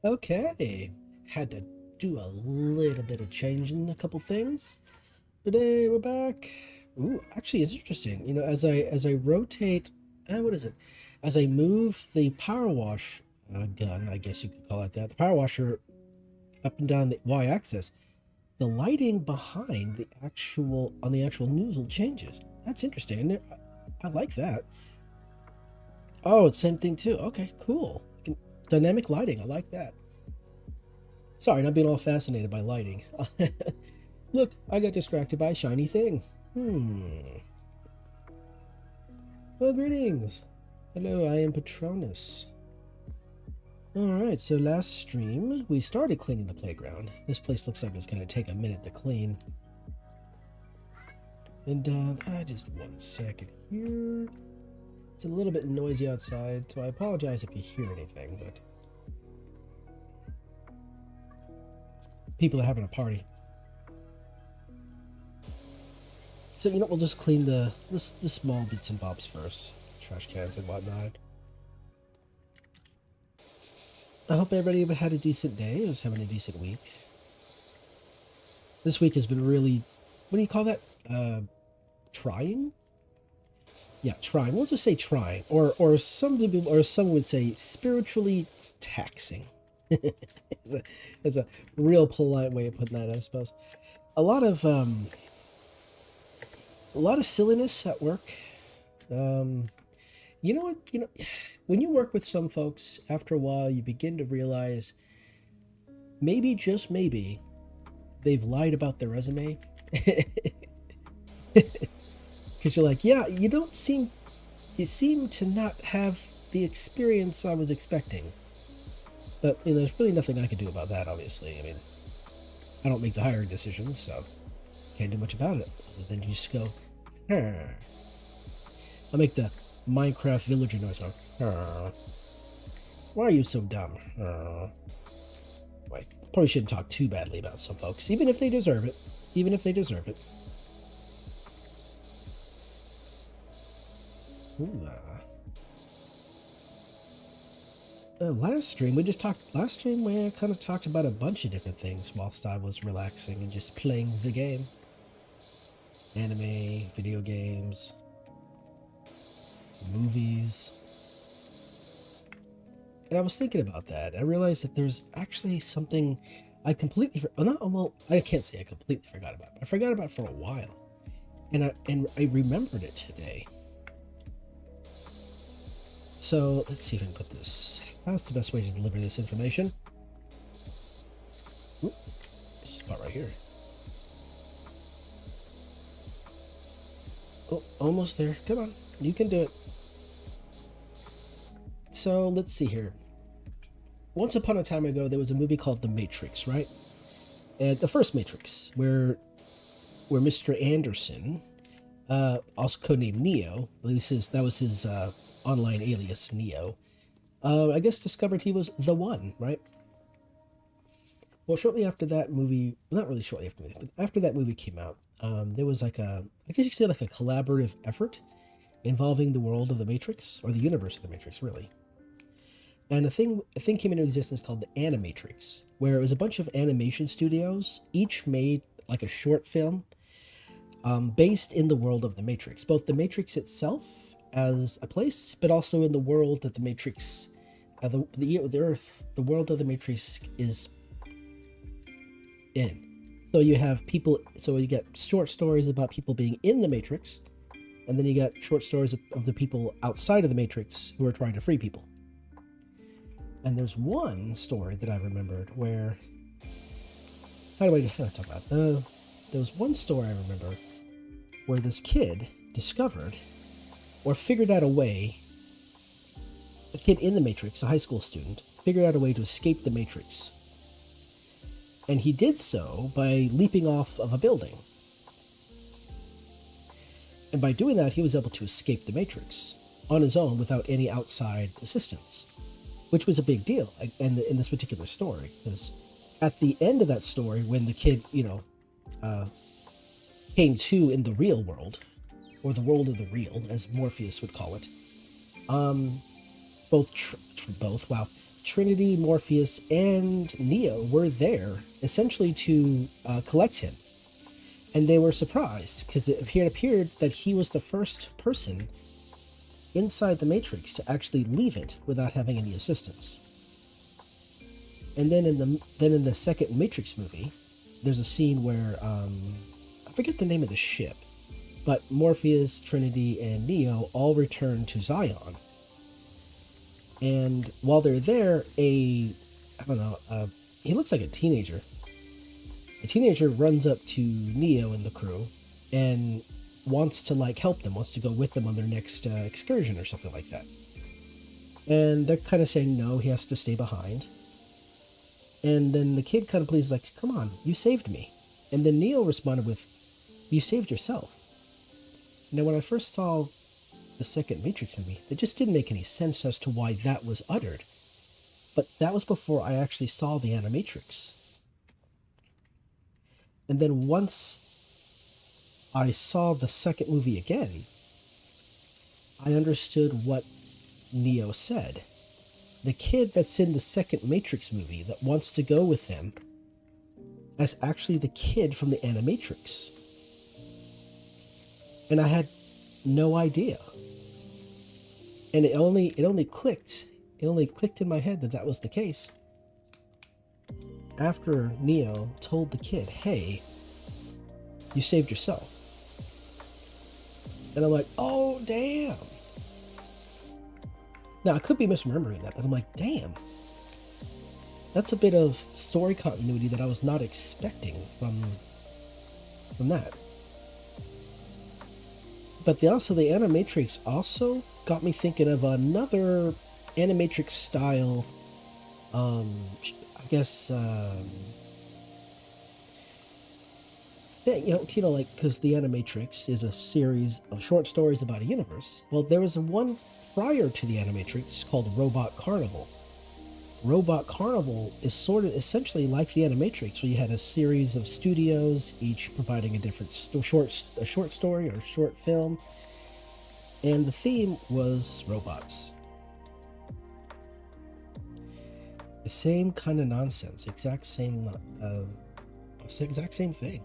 Okay, had to do a little bit of changing a couple things, but we're back. Ooh, actually, it's interesting. As I rotate, what is it? As I move the power wash gun, I guess you could call it that, the power washer up and down the y-axis, the lighting behind the actual nozzle changes. That's interesting, and I like that. Oh, it's same thing too. Okay, cool. Dynamic lighting. I like that. Sorry, not being all fascinated by lighting. Look, I got distracted by a shiny thing. Well, greetings. Hello, I am Patronus. Alright, so last stream, we started cleaning the playground. This place looks like it's going to take a minute to clean. And, just one second here. It's a little bit noisy outside, so I apologize if you hear anything, but people are having a party. So, we'll just clean the small bits and bobs first. Trash cans and whatnot. I hope everybody had a decent day. I was having a decent week. This week has been really, what do you call that? Trying? Yeah, trying. We'll just say trying. Or some people, or some would say spiritually taxing. It's a real polite way of putting that, I suppose. A lot of silliness at work. You know what? When you work with some folks, after a while, you begin to realize maybe, just maybe, they've lied about their resume. Because you're like, yeah, you seem to not have the experience I was expecting. But there's really nothing I can do about that. Obviously, I mean, I don't make the hiring decisions, so can't do much about it. Other than just go, huh. I make the Minecraft villager noise. Huh. Why are you so dumb? Wait, probably shouldn't talk too badly about some folks, even if they deserve it. Even if they deserve it. Ooh, last stream we kind of talked about a bunch of different things whilst I was relaxing and just playing the game. Anime, video games, movies. And I was thinking about that. I realized that there's actually something I completely I can't say I completely forgot about. I forgot about it for a while. And I remembered it today. So let's see if I can put this. How's the best way to deliver this information? Oop, this spot right here. Oh, almost there. Come on, you can do it. So let's see here. Once upon a time ago, there was a movie called The Matrix, right? And the first Matrix, where Mr. Anderson, also codenamed Neo, at least that was his online alias, Neo, I guess discovered he was the one, right? Well, shortly after that movie, not really shortly after the movie, but after that movie came out, there was like I guess you could say like a collaborative effort involving the world of the Matrix, or the universe of the Matrix, really. And a thing came into existence called the Animatrix, where it was a bunch of animation studios, each made like a short film based in the world of the Matrix, both the Matrix itself as a place, but also in the world that the Matrix, the Earth, the world of the Matrix is in. So you have people. So you get short stories about people being in the Matrix, and then you got short stories of the people outside of the Matrix who are trying to free people. And there's one story that I remembered where. How do I talk about it? There was one story I remember where this kid discovered or figured out a way, a kid in the Matrix, a high school student, figured out a way to escape the Matrix. And he did so by leaping off of a building. And by doing that, he was able to escape the Matrix on his own without any outside assistance, which was a big deal in this particular story. Because at the end of that story, when the kid, came to in the real world, or the world of the real, as Morpheus would call it, both Trinity, Morpheus, and Neo were there essentially to collect him. And they were surprised because it appeared that he was the first person inside the Matrix to actually leave it without having any assistance. And then in the second Matrix movie, there's a scene where I forget the name of the ship, but Morpheus, Trinity, and Neo all return to Zion. And while they're there, he looks like a teenager. A teenager runs up to Neo and the crew and wants to help them, wants to go with them on their next excursion or something like that. And they're kind of saying no, he has to stay behind. And then the kid kind of pleads, like, come on, you saved me. And then Neo responded with, you saved yourself. Now, when I first saw the second Matrix movie, it just didn't make any sense as to why that was uttered. But that was before I actually saw the Animatrix. And then once I saw the second movie again, I understood what Neo said. The kid that's in the second Matrix movie that wants to go with them is actually the kid from the Animatrix. And I had no idea. And it only clicked in my head that was the case after Neo told the kid, hey, you saved yourself. And I'm like, oh, damn. Now, I could be misremembering that, but I'm like, damn. That's a bit of story continuity that I was not expecting from that. But the Animatrix also got me thinking of another Animatrix style, because the Animatrix is a series of short stories about a universe. Well, there was one prior to the Animatrix called Robot Carnival. Robot Carnival is essentially like the Animatrix, where you had a series of studios, each providing a different short story or short film, and the theme was robots. The same kind of nonsense, exact same thing.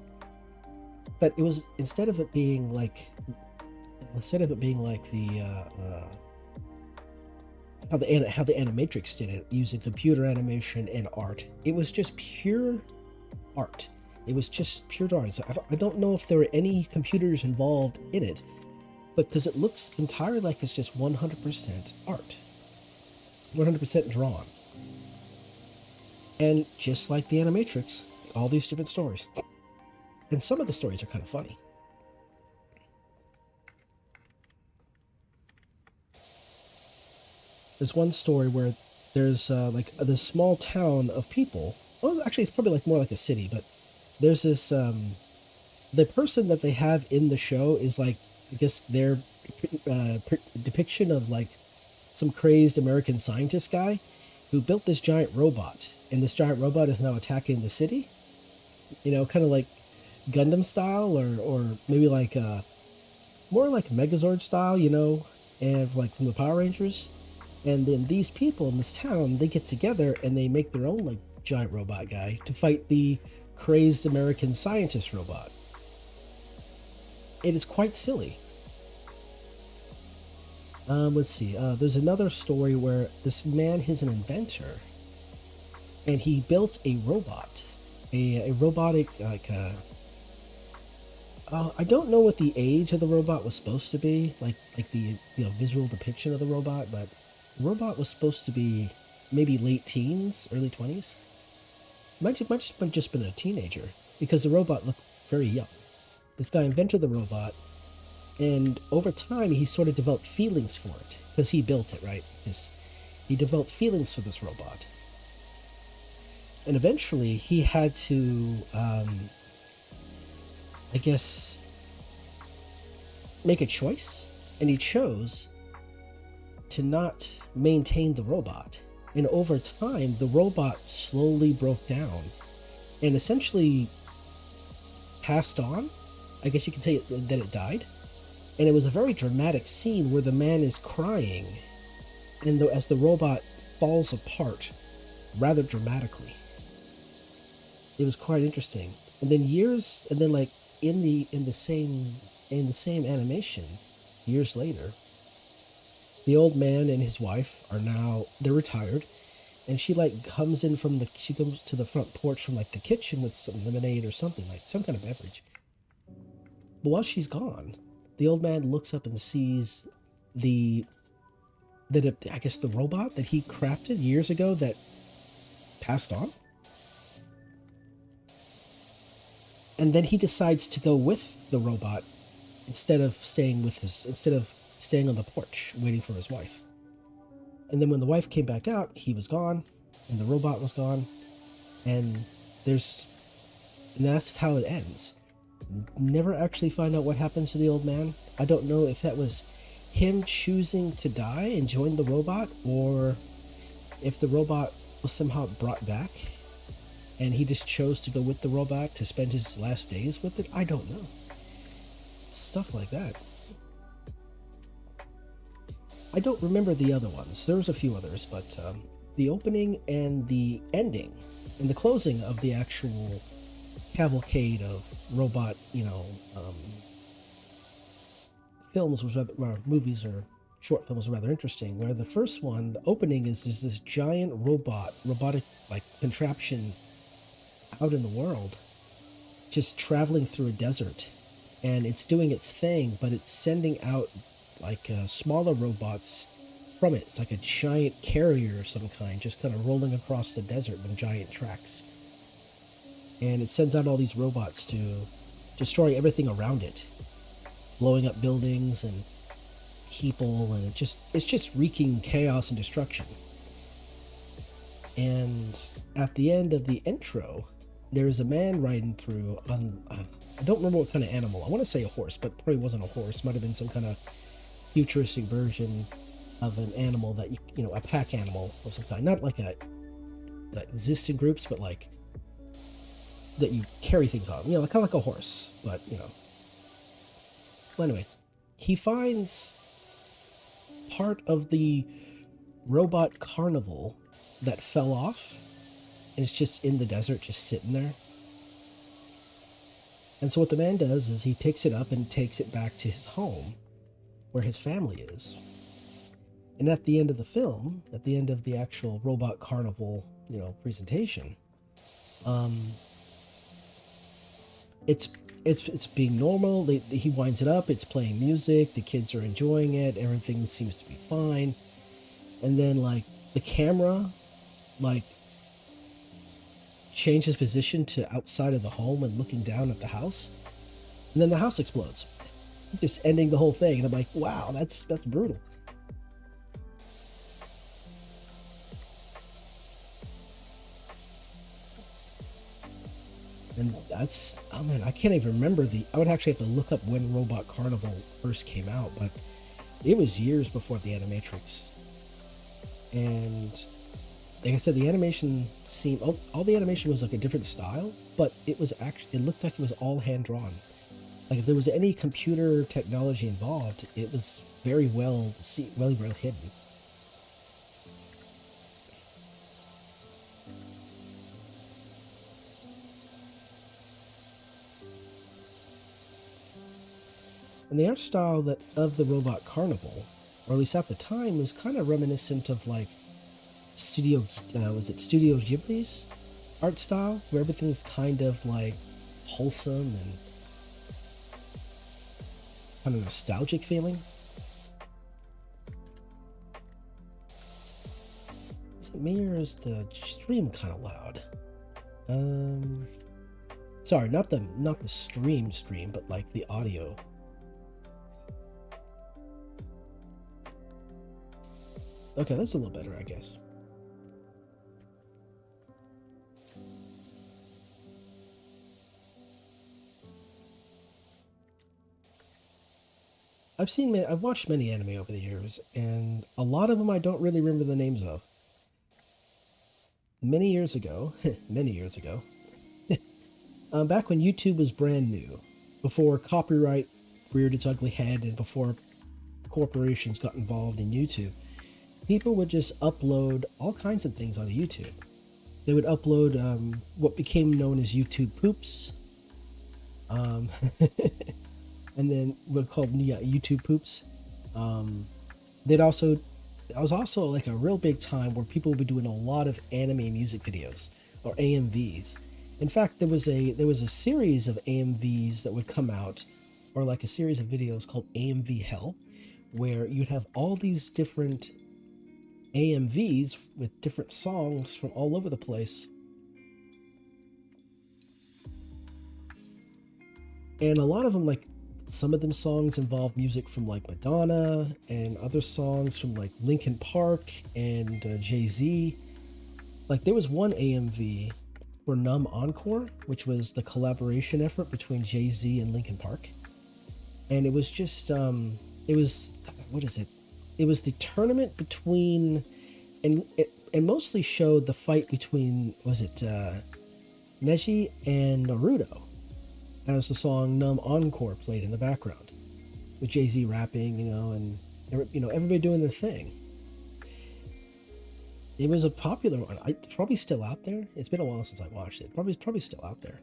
But it was instead of it being like how the Animatrix did it, using computer animation and art, it was just pure art. It was just pure drawing. So I don't know if there were any computers involved in it, but because it looks entirely like it's just 100% art, 100% drawn. And just like the Animatrix, all these different stories. And some of the stories are kind of funny. There's one story where there's this small town of people. Well, actually, it's probably more like a city, but there's this the person that they have in the show is their depiction of some crazed American scientist guy who built this giant robot, and this giant robot is now attacking the city. Kind of like Gundam style, or maybe more like Megazord style, and from the Power Rangers. And then these people in this town, they get together and they make their own giant robot guy to fight the crazed American scientist robot. It is quite silly. Let's see. There's another story where this man is an inventor, and he built a robot, a robotic I don't know what the age of the robot was supposed to be, like the visual depiction of the robot, but the robot was supposed to be maybe late teens, early 20s. Might have just been a teenager, because the robot looked very young. This guy invented the robot, and over time he sort of developed feelings for it, because he built it, right? He developed feelings for this robot. And eventually he had to, make a choice, and he chose to not maintain the robot. And over time, the robot slowly broke down and essentially passed on. I guess you could say that it died. And it was a very dramatic scene where the man is crying, and as the robot falls apart rather dramatically. It was quite interesting. And then years, and then like in the same animation, years later, the old man and his wife are now they're retired, and she like she comes to the front porch from like the kitchen with some lemonade or something like some kind of beverage. But while she's gone, the old man looks up and sees the I guess the robot that he crafted years ago that passed on. And then he decides to go with the robot instead of staying on the porch waiting for his wife. And then when the wife came back out, he was gone and the robot was gone. And that's how it ends. Never actually find out what happens to the old man. I don't know if that was him choosing to die and join the robot, or if the robot was somehow brought back and he just chose to go with the robot to spend his last days with it. I don't know. Stuff like that. I don't remember the other ones. There was a few others, but the opening and the ending and the closing of the actual cavalcade of robot, films was rather, or movies or short films was rather interesting. Where the first one, the opening is there's this giant robotic like contraption out in the world, just traveling through a desert, and it's doing its thing, but it's sending out like smaller robots from it. It's like a giant carrier of some kind, just kind of rolling across the desert on giant tracks. And it sends out all these robots to destroy everything around it, blowing up buildings and people, and it's just wreaking chaos and destruction. And at the end of the intro, there is a man riding through on I don't remember what kind of animal. I want to say a horse, but probably wasn't a horse. Might have been some kind of futuristic version of an animal that a pack animal of some kind, not like that exists in groups, but like that you carry things on, kind of like a horse, but Well, anyway, he finds part of the robot carnival that fell off, and it's just in the desert, just sitting there. And so what the man does is he picks it up and takes it back to his home, where his family is. And at the end of the film, at the end of the actual robot carnival, presentation, it's being normal. He winds it up. It's playing music. The kids are enjoying it. Everything seems to be fine. And then like the camera, like changes position to outside of the home and looking down at the house. And then the house explodes, just ending the whole thing. And I'm like, wow, that's brutal. And that's, oh man, I can't even remember I would actually have to look up when Robot Carnival first came out, but it was years before the Animatrix. And like I said, the animation seemed, all the animation was like a different style, but it looked like it was all hand drawn. Like if there was any computer technology involved, it was very well hidden. And the art style of the Robot Carnival, or at least at the time, was kind of reminiscent of like Studio Ghibli's art style, where everything's kind of like wholesome and kind of nostalgic feeling. Is it me or is the stream kind of loud? Sorry, not the stream, but like the audio. Okay, that's a little better, I guess. I've watched many anime over the years, and a lot of them I don't really remember the names of. Many years ago, back when YouTube was brand new, before copyright reared its ugly head, and before corporations got involved in YouTube, people would just upload all kinds of things onto YouTube. They would upload what became known as YouTube poops, um, and then what called YouTube poops. Um, they'd also It was also like a real big time where people would be doing a lot of anime music videos or AMVs. In fact, there was a series of AMVs that would come out, or like a series of videos called AMV Hell, where you'd have all these different AMVs with different songs from all over the place. And a lot of them, like some of them songs involve music from like Madonna, and other songs from like Linkin Park and Jay-Z. Like there was one AMV for Numb Encore, which was the collaboration effort between Jay-Z and Linkin Park. And it was just it was, what is it? It was the tournament between, and it mostly showed the fight between, was it Neji and Naruto, as the song Numb Encore played in the background, with Jay-Z rapping, and everybody doing their thing. It was a popular one. It's probably still out there. It's been a while since I watched it. Probably still out there.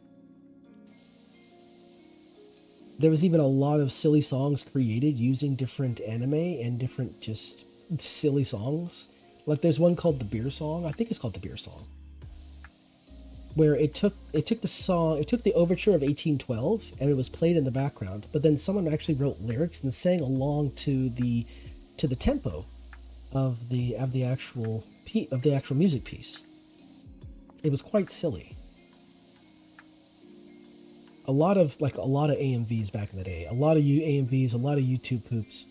There was even a lot of silly songs created using different anime and different just silly songs. Like there's one called the Beer Song. I think it's called the Beer Song, where it took the overture of 1812 and it was played in the background, but then someone actually wrote lyrics and sang along to the tempo of the actual music piece. It was quite silly. A lot of AMVs back in the day, a lot of AMVs, a lot of YouTube poops.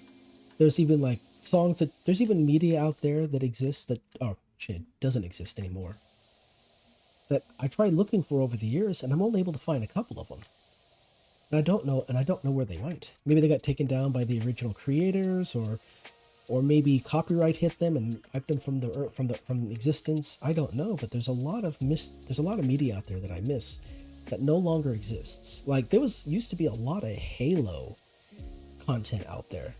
There's even like songs there's even media out there that exists that doesn't exist anymore, that I tried looking for over the years, and I'm only able to find a couple of them. And I don't know where they went. Maybe they got taken down by the original creators, or maybe copyright hit them and wiped them from existence. I don't know, but there's a lot of media out there that I miss that no longer exists. Like there used to be a lot of Halo content out there.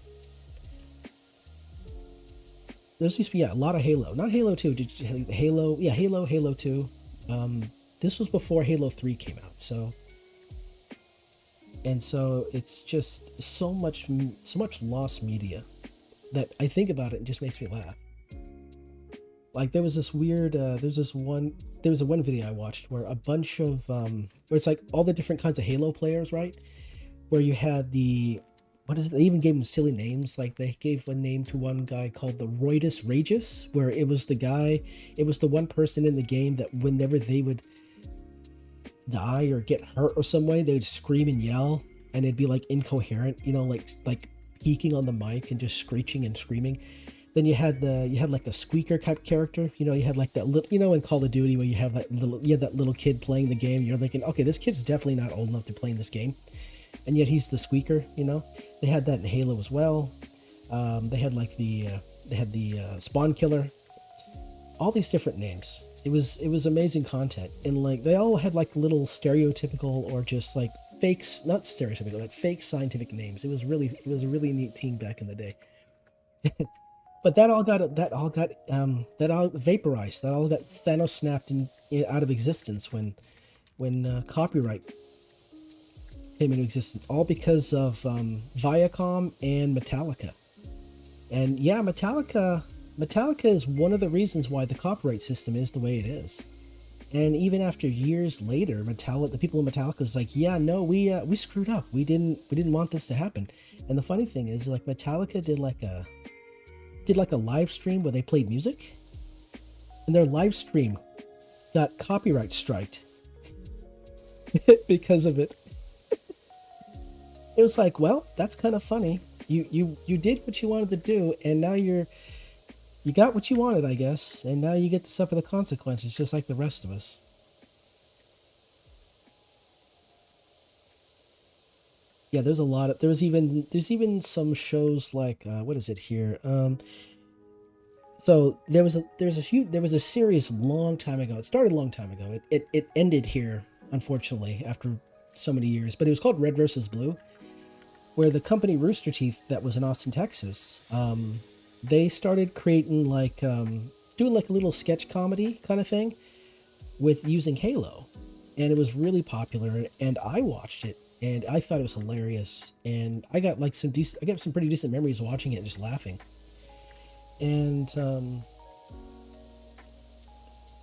There used to be a lot of Halo, not Halo 2, Halo 2. This was before Halo 3 came out, so it's just so much lost media that I think about it and just makes me laugh. Like there was this weird, there was a one video I watched where a bunch of, where it's like all the different kinds of Halo players, right? Where you had they even gave them silly names. Like they gave a name to one guy called the Roidus Ragus, where it was the one person in the game that whenever they would die or get hurt or some way, they would scream and yell, and it'd be like incoherent, like peeking on the mic and just screeching and screaming. Then you had like a squeaker type character. You had like that little, in Call of Duty where you have that little kid playing the game. You're thinking, okay, this kid's definitely not old enough to play in this game, and yet he's the squeaker. They had that in Halo as well. They had the Spawn Killer. All these different names. It was amazing content, and like they all had like little stereotypical or just like fakes, not stereotypical, like fake scientific names. It was a really neat team back in the day. But that all got vaporized. That all got Thanos snapped out of existence when copyright came into existence. All because of Viacom and Metallica. And yeah, Metallica is one of the reasons why the copyright system is the way it is. And even after years later, the people in Metallica is like, yeah, no, we screwed up. We didn't want this to happen. And the funny thing is, like, Metallica did like a live stream where they played music, and their live stream got copyright striked because of it. It was like, well, that's kind of funny. You did what you wanted to do, and now you got what you wanted, I guess, and now you get to suffer the consequences just like the rest of us. Yeah, there's even some shows like what is it here? So there was a series a long time ago. It started a long time ago. It ended here, unfortunately, after so many years. But it was called Red versus Blue, where the company Rooster Teeth, that was in Austin, Texas, they started creating like doing like a little sketch comedy kind of thing with using Halo, and it was really popular. And I watched it, and I thought it was hilarious. And I got like I got some pretty decent memories watching it and just laughing. And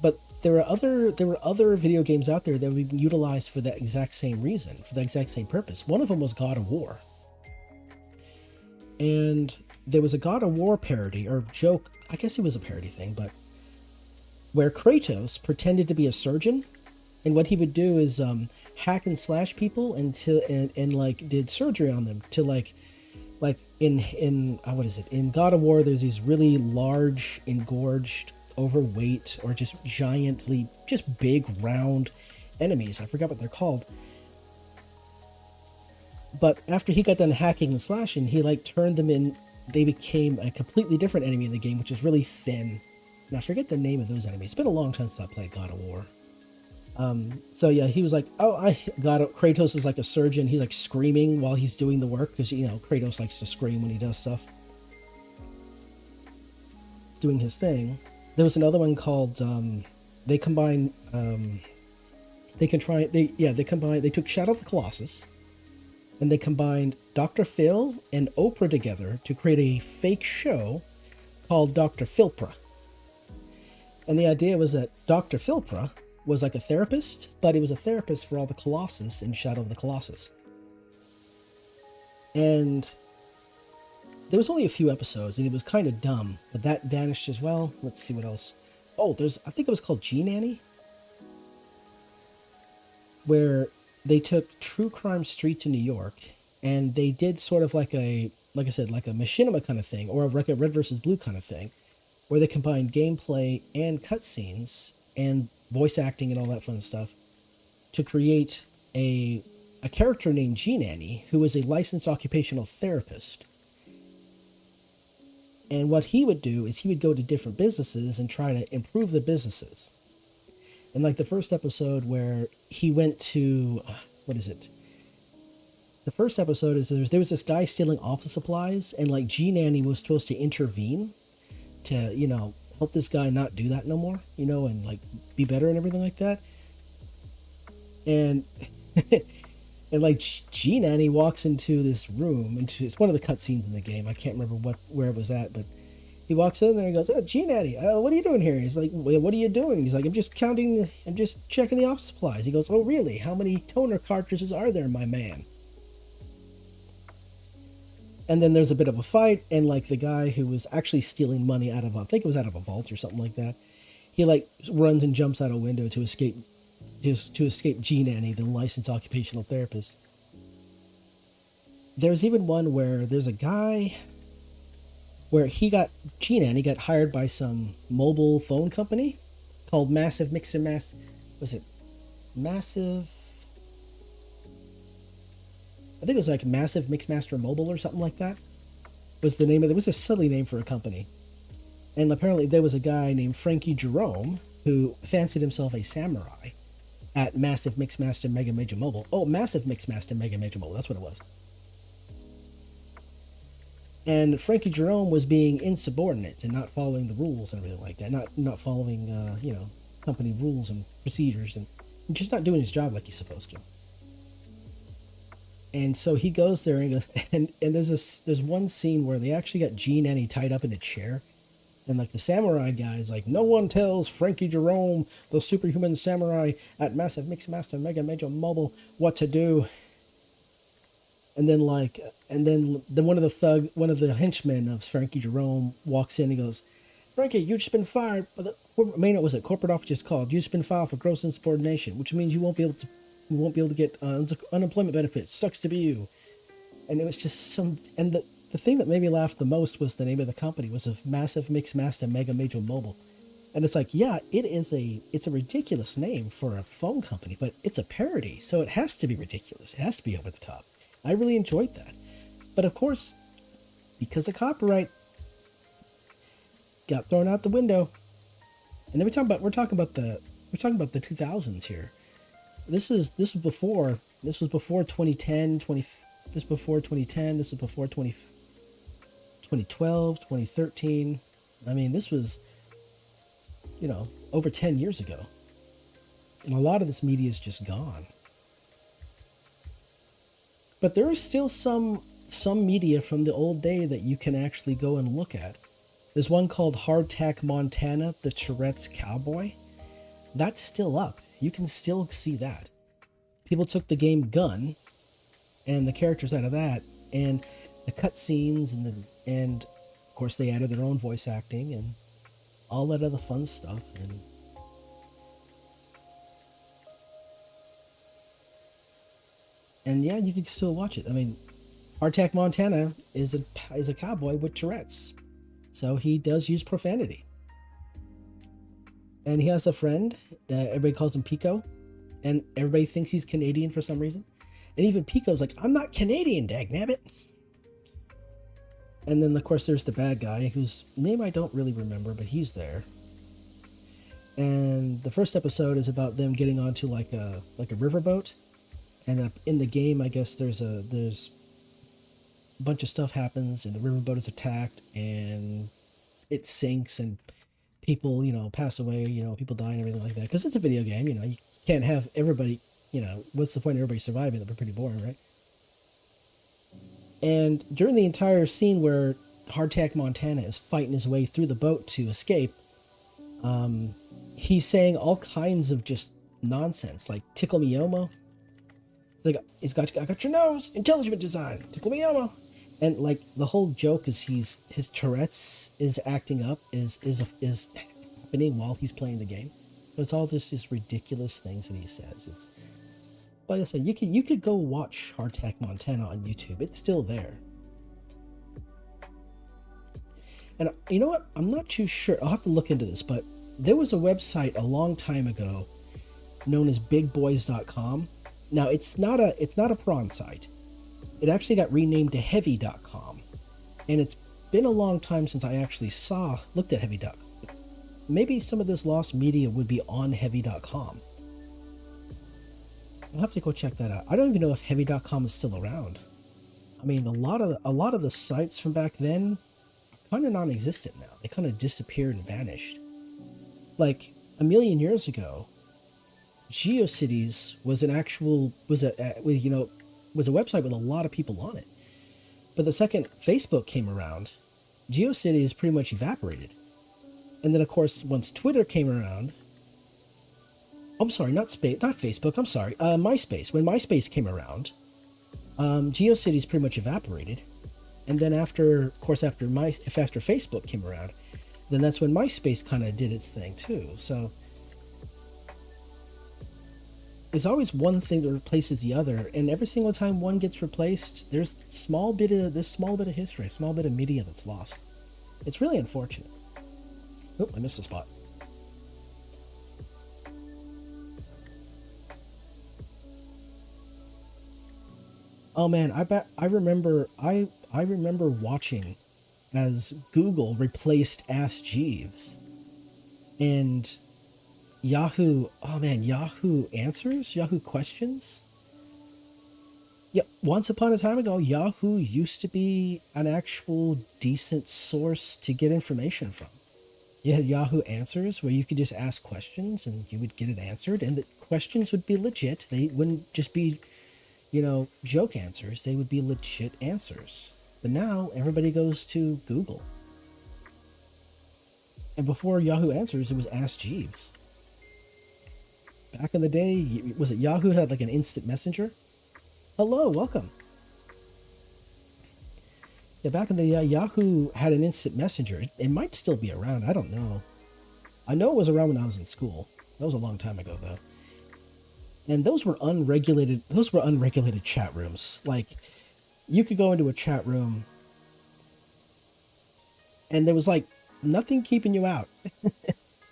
but there were other video games out there that would be utilized for that exact same reason, for that exact same purpose. One of them was God of War, and there was a God of War parody or joke. I guess it was a parody thing, but where Kratos pretended to be a surgeon, and what he would do is hack and slash people until and like did surgery on them to like in what is it, in God of War there's these really large, engorged, overweight, or just giantly just big round enemies. I forgot what they're called. But after he got done hacking and slashing, he like turned them in. They became a completely different enemy in the game, which is really thin. And I forget the name of those enemies. It's been a long time since I played God of War. So yeah, he was like, "Oh, I got it." Kratos is like a surgeon. He's like screaming while he's doing the work because you know Kratos likes to scream when he does stuff, doing his thing. There was another one called they combined they combined, they took Shadow of the Colossus and they combined Dr. Phil and Oprah together to create a fake show called Dr. Philpra. And the idea was that Dr. Philpra was like a therapist, but he was a therapist for all the Colossus in Shadow of the Colossus. And there was only a few episodes, and it was kind of dumb, but that vanished as well. Let's see what else. Oh, I think it was called G Nanny, where they took true crime streets in New York, and they did sort of like like I said, like a machinima kind of thing, or like a red versus blue kind of thing, where they combined gameplay and cutscenes and voice acting and all that fun stuff to create a character named G Nanny, who was a licensed occupational therapist. And what he would do is he would go to different businesses and try to improve the businesses. And like the first episode where he went to, what is it? The first episode is there was this guy stealing office supplies, and like G Nanny was supposed to intervene to, you know, help this guy not do that no more, you know, and like be better and everything like that. And and like G Nanny walks into this room, it's one of the cutscenes in the game. I can't remember where it was at, but he walks in there and goes, "Oh, G Nanny, what are you doing here?" He's like, "What are you doing?" He's like, I'm just checking the office supplies." He goes, "Oh, really? How many toner cartridges are there, my man?" And then there's a bit of a fight, and like the guy who was actually stealing money out of, I think it was out of a vault or something like that, he like runs and jumps out a window to escape G Nanny, the licensed occupational therapist. There's even one where there's a guy where G Nanny got hired by some mobile phone company called Massive Mixer was it Massive? I think it was like Massive Mixmaster Mobile or something like that. Was the name of it? Was a silly name for a company. And apparently there was a guy named Frankie Jerome who fancied himself a samurai at Massive Mixmaster Mega Major Mobile. Oh, Massive Mixmaster Mega Major Mobile, that's what it was. And Frankie Jerome was being insubordinate and not following the rules and everything like that. Not following, company rules and procedures, and just not doing his job like he's supposed to. And so he goes there and goes, and there's one scene where they actually got G Nanny tied up in a chair. And like the samurai guy is like, "No one tells Frankie Jerome, the superhuman samurai at Massive Mixmaster Mega Major Mobile, what to do." And then one of the henchmen of Frankie Jerome walks in and goes, "Frankie, you've just been fired." Corporate office just called. "You've just been fired for gross insubordination, which means you won't be able to get unemployment benefits. Sucks to be you." And it was just and the thing that made me laugh the most was the name of the company was a Massive Mixmaster Mega Major Mobile. And it's like, yeah, it's a ridiculous name for a phone company, but it's a parody, so it has to be ridiculous. It has to be over the top. I really enjoyed that. But of course, because of copyright, got thrown out the window. And then we're talking about the 2000s here. This was before 2010, this was before 2010, this was before 2012, 2013. I mean, this was, over 10 years ago. And a lot of this media is just gone. But there is still some media from the old day that you can actually go and look at. There's one called Hardtack Montana, the Tourette's Cowboy. That's still up. You can still see that. People took the game Gun and the characters out of that, and the cutscenes, and of course they added their own voice acting and all that other fun stuff. And yeah, you can still watch it. I mean, Hardtack Montana is a cowboy with Tourette's, so he does use profanity. And he has a friend that everybody calls him Pico, and everybody thinks he's Canadian for some reason. And even Pico's like, I'm not Canadian, dagnabbit. And then, of course, there's the bad guy, whose name I don't really remember, but he's there. And the first episode is about them getting onto like a riverboat. And in the game, I guess there's a bunch of stuff happens, and the riverboat is attacked, and it sinks, and people, pass away, people die and everything like that. Because it's a video game, you can't have everybody, what's the point of everybody surviving? That'd be pretty boring, right? And during the entire scene where Hardtack Montana is fighting his way through the boat to escape, he's saying all kinds of just nonsense, like "tickle me Elmo." It's like, I got your nose, intelligent design, tickle me Elmo. And like the whole joke is his Tourette's is acting up, is happening while he's playing the game. So it's all just ridiculous things that he says. It's, like I said, you could go watch Hardtack Montana on YouTube. It's still there. And you know what? I'm not too sure. I'll have to look into this, but there was a website a long time ago known as BigBoys.com. Now it's not a prawn site. It actually got renamed to Heavy.com, and it's been a long time since I actually looked at Heavy.com. Maybe some of this lost media would be on Heavy.com. I'll have to go check that out. I don't even know if Heavy.com is still around. I mean, a lot of the sites from back then are kind of non-existent now. They kind of disappeared and vanished. Like a million years ago, GeoCities was a website with a lot of people on it. But the second Facebook came around, GeoCities pretty much evaporated. And then, of course, once Twitter came around, I'm sorry, not Facebook, I'm sorry, MySpace. When MySpace came around, GeoCities pretty much evaporated. And then after Facebook came around, then that's when MySpace kind of did its thing too. So there's always one thing that replaces the other, and every single time one gets replaced, there's small bit of history, a small bit of media that's lost. It's really unfortunate. Oh, I missed a spot. Oh man, I remember watching as Google replaced Ask Jeeves, and Yahoo Answers, Yahoo Questions. Yeah, once upon a time ago, Yahoo used to be an actual decent source to get information from. You had Yahoo Answers, where you could just ask questions and you would get it answered, and the questions would be legit. They wouldn't just be, joke answers. They would be legit answers. But now everybody goes to Google. And before Yahoo Answers, it was Ask Jeeves. Back in the day, was it Yahoo had like an instant messenger? Hello, welcome. Yeah, back in the Yahoo had an instant messenger. It might still be around. I don't know. I know it was around when I was in school. That was a long time ago, though. And those were unregulated chat rooms. Like, you could go into a chat room, and there was like nothing keeping you out.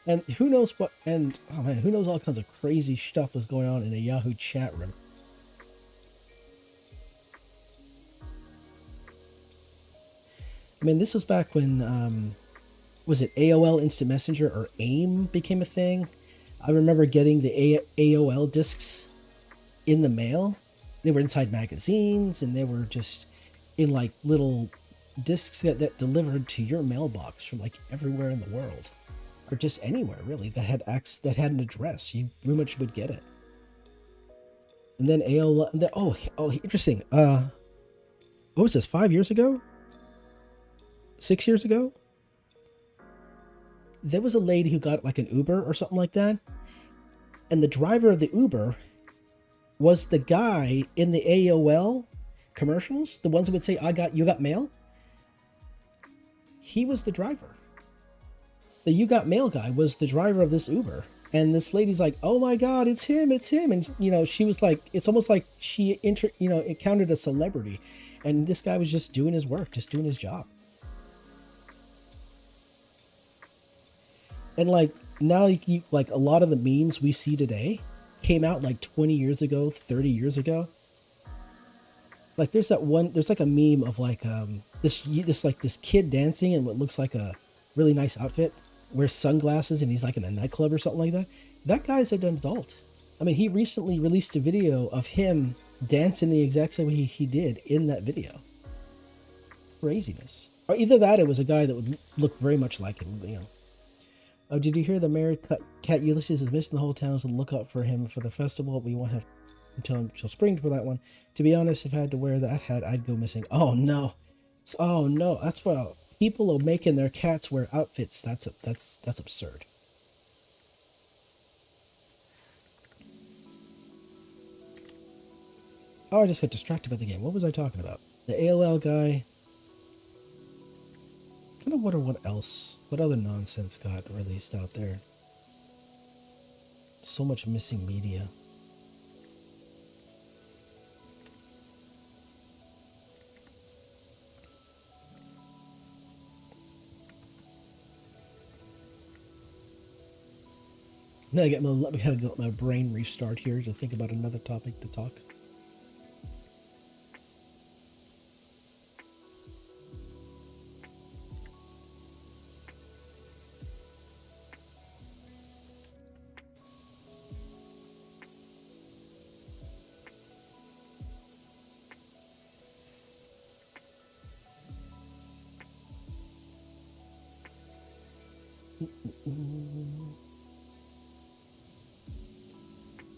And who knows what, and oh man, who knows all kinds of crazy stuff was going on in a Yahoo chat room. I mean, this was back when, was it AOL Instant Messenger or AIM became a thing? I remember getting the AOL discs in the mail. They were inside magazines, and they were just in like little discs that delivered to your mailbox from like everywhere in the world, or just anywhere really that had an address. You pretty much would get it. And then AOL. Oh, interesting. What was this? 5 years ago? 6 years ago? There was a lady who got like an Uber or something like that, and the driver of the Uber was the guy in the AOL commercials, the ones that would say, you got mail." He was the driver. The "you got mail" guy was the driver of this Uber. And this lady's like, "Oh my God, it's him. And, she was like, it's almost like she, encountered a celebrity. And this guy was just doing his work, just doing his job. And like, now, like a lot of the memes we see today came out like 20 years ago, 30 years ago. Like there's like a meme of like this kid dancing in what looks like a really nice outfit, wears sunglasses, and he's like in a nightclub or something like that. That guy's an adult. I mean, he recently released a video of him dancing the exact same way he did in that video. Craziness. Or either that, it was a guy that would look very much like him. "Oh, did you hear the married cat Ulysses is missing the whole town, so look out for him for the festival. We won't have until spring for that one. To be honest, if I had to wear that hat, I'd go missing." Oh no. That's for people are making their cats wear outfits. That's absurd. Oh, I just got distracted by the game. What was I talking about? The AOL guy. Kind of wonder what other nonsense got released out there. So much missing media. Now let me let my brain restart here to think about another topic to talk.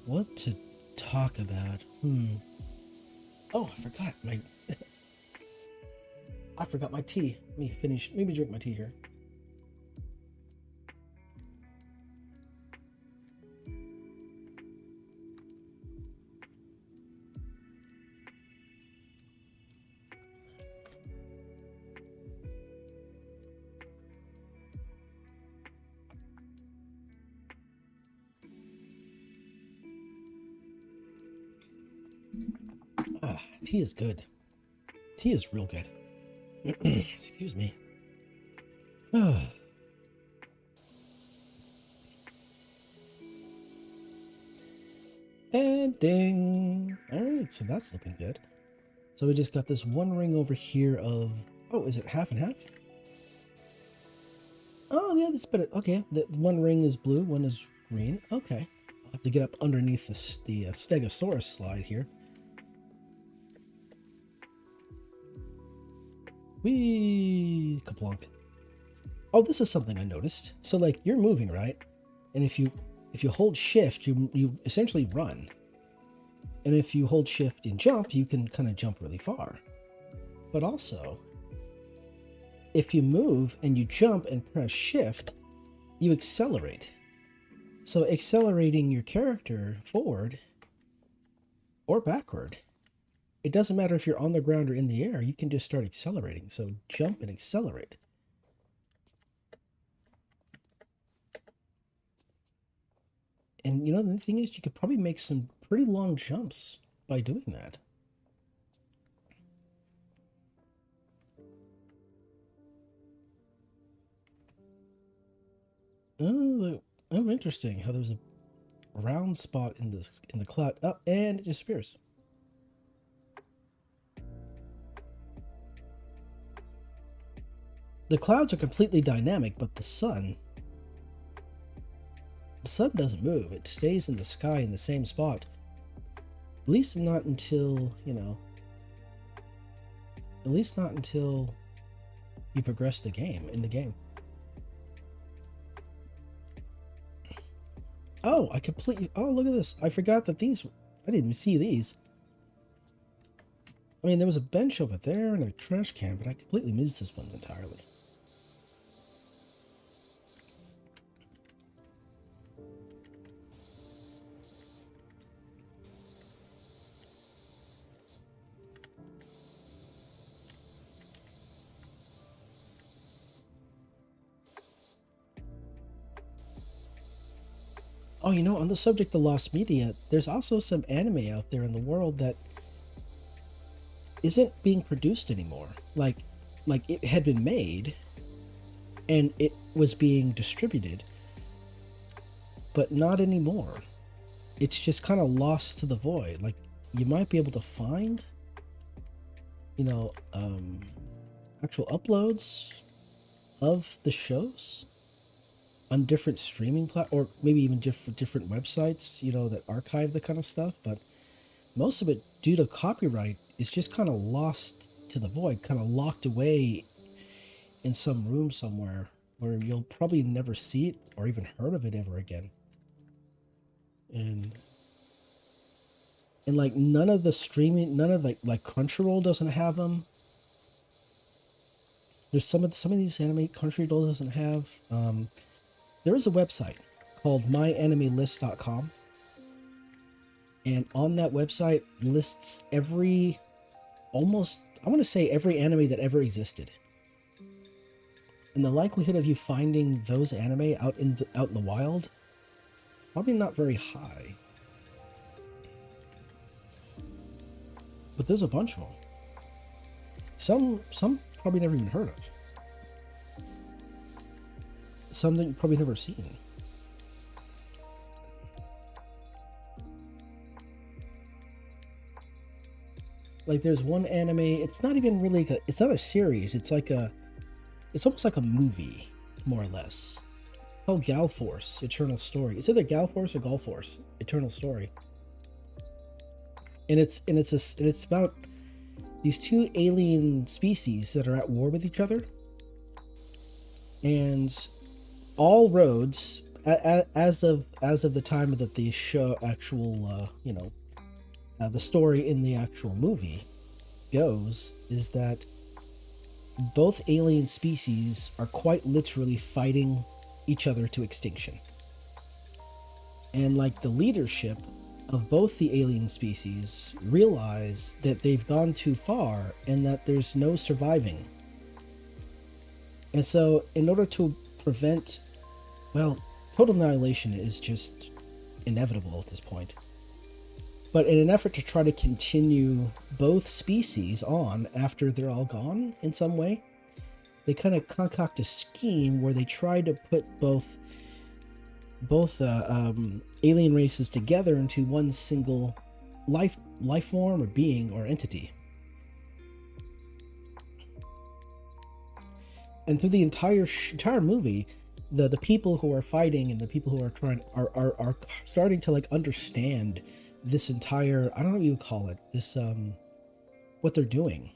What to talk about? Oh, I forgot my tea. Let me finish. Maybe drink my tea here. Tea is good. Tea is real good. Excuse me. And ding. Alright, so that's looking good. So we just got this one ring over here of... Oh, is it half and half? Oh, yeah, that's better. Okay, the one ring is blue, one is green. Okay. I'll have to get up underneath the Stegosaurus slide here. Whee! Kaplunk. Oh, this is something I noticed. So, like, you're moving, right? And if you hold shift, you essentially run. And if you hold shift and jump, you can kind of jump really far. But also, if you move and you jump and press shift, you accelerate. So accelerating your character forward or backward, it doesn't matter if you're on the ground or in the air, you can just start accelerating. So jump and accelerate. And the thing is, you could probably make some pretty long jumps by doing that. Oh, interesting how there's a round spot in the cloud. Oh, and it disappears. The clouds are completely dynamic, but the sun doesn't move. It stays in the sky in the same spot. At least not until, you progress the game in the game. Oh, I completely. Oh, look at this! I forgot that these. I didn't even see these. I mean, there was a bench over there and a trash can, but I completely missed this one entirely. Oh, you know, on the subject of lost media, there's also some anime out there in the world that isn't being produced anymore. Like it had been made and it was being distributed, but not anymore. It's just kind of lost to the void. Like you might be able to find, you know, actual uploads of the shows on different streaming or maybe even different websites, you know, that archive the kind of stuff. But most of it, due to copyright, is just kind of lost to the void, kind of locked away in some room somewhere where you'll probably never see it or even heard of it ever again. And like none of the streaming, none of like Crunchyroll doesn't have them. There's some of these anime Crunchyroll doesn't have. There is a website called myanimellist.com, and on that website lists almost I want to say every anime that ever existed. And the likelihood of you finding those anime out in the wild, probably not very high. But there's a bunch of them. Some probably never even heard of. Some that you've probably never seen. Like there's one anime, it's not even really it's not a series, it's almost like a movie, more or less. It's called Gal Force Eternal Story. It's either Gal Force or Gal Force Eternal Story. And it's about these two alien species that are at war with each other. And all roads, as of the time that the show actual, the story in the actual movie goes, is that both alien species are quite literally fighting each other to extinction. And like the leadership of both the alien species realize that they've gone too far and that there's no surviving. And so in order to prevent, well, total annihilation is just inevitable at this point. But in an effort to try to continue both species on after they're all gone in some way, they kind of concoct a scheme where they try to put both alien races together into one single life form or being or entity. And through the entire movie, the people who are fighting and the people who are trying are starting to like understand this entire, I don't know what you would call it, this what they're doing.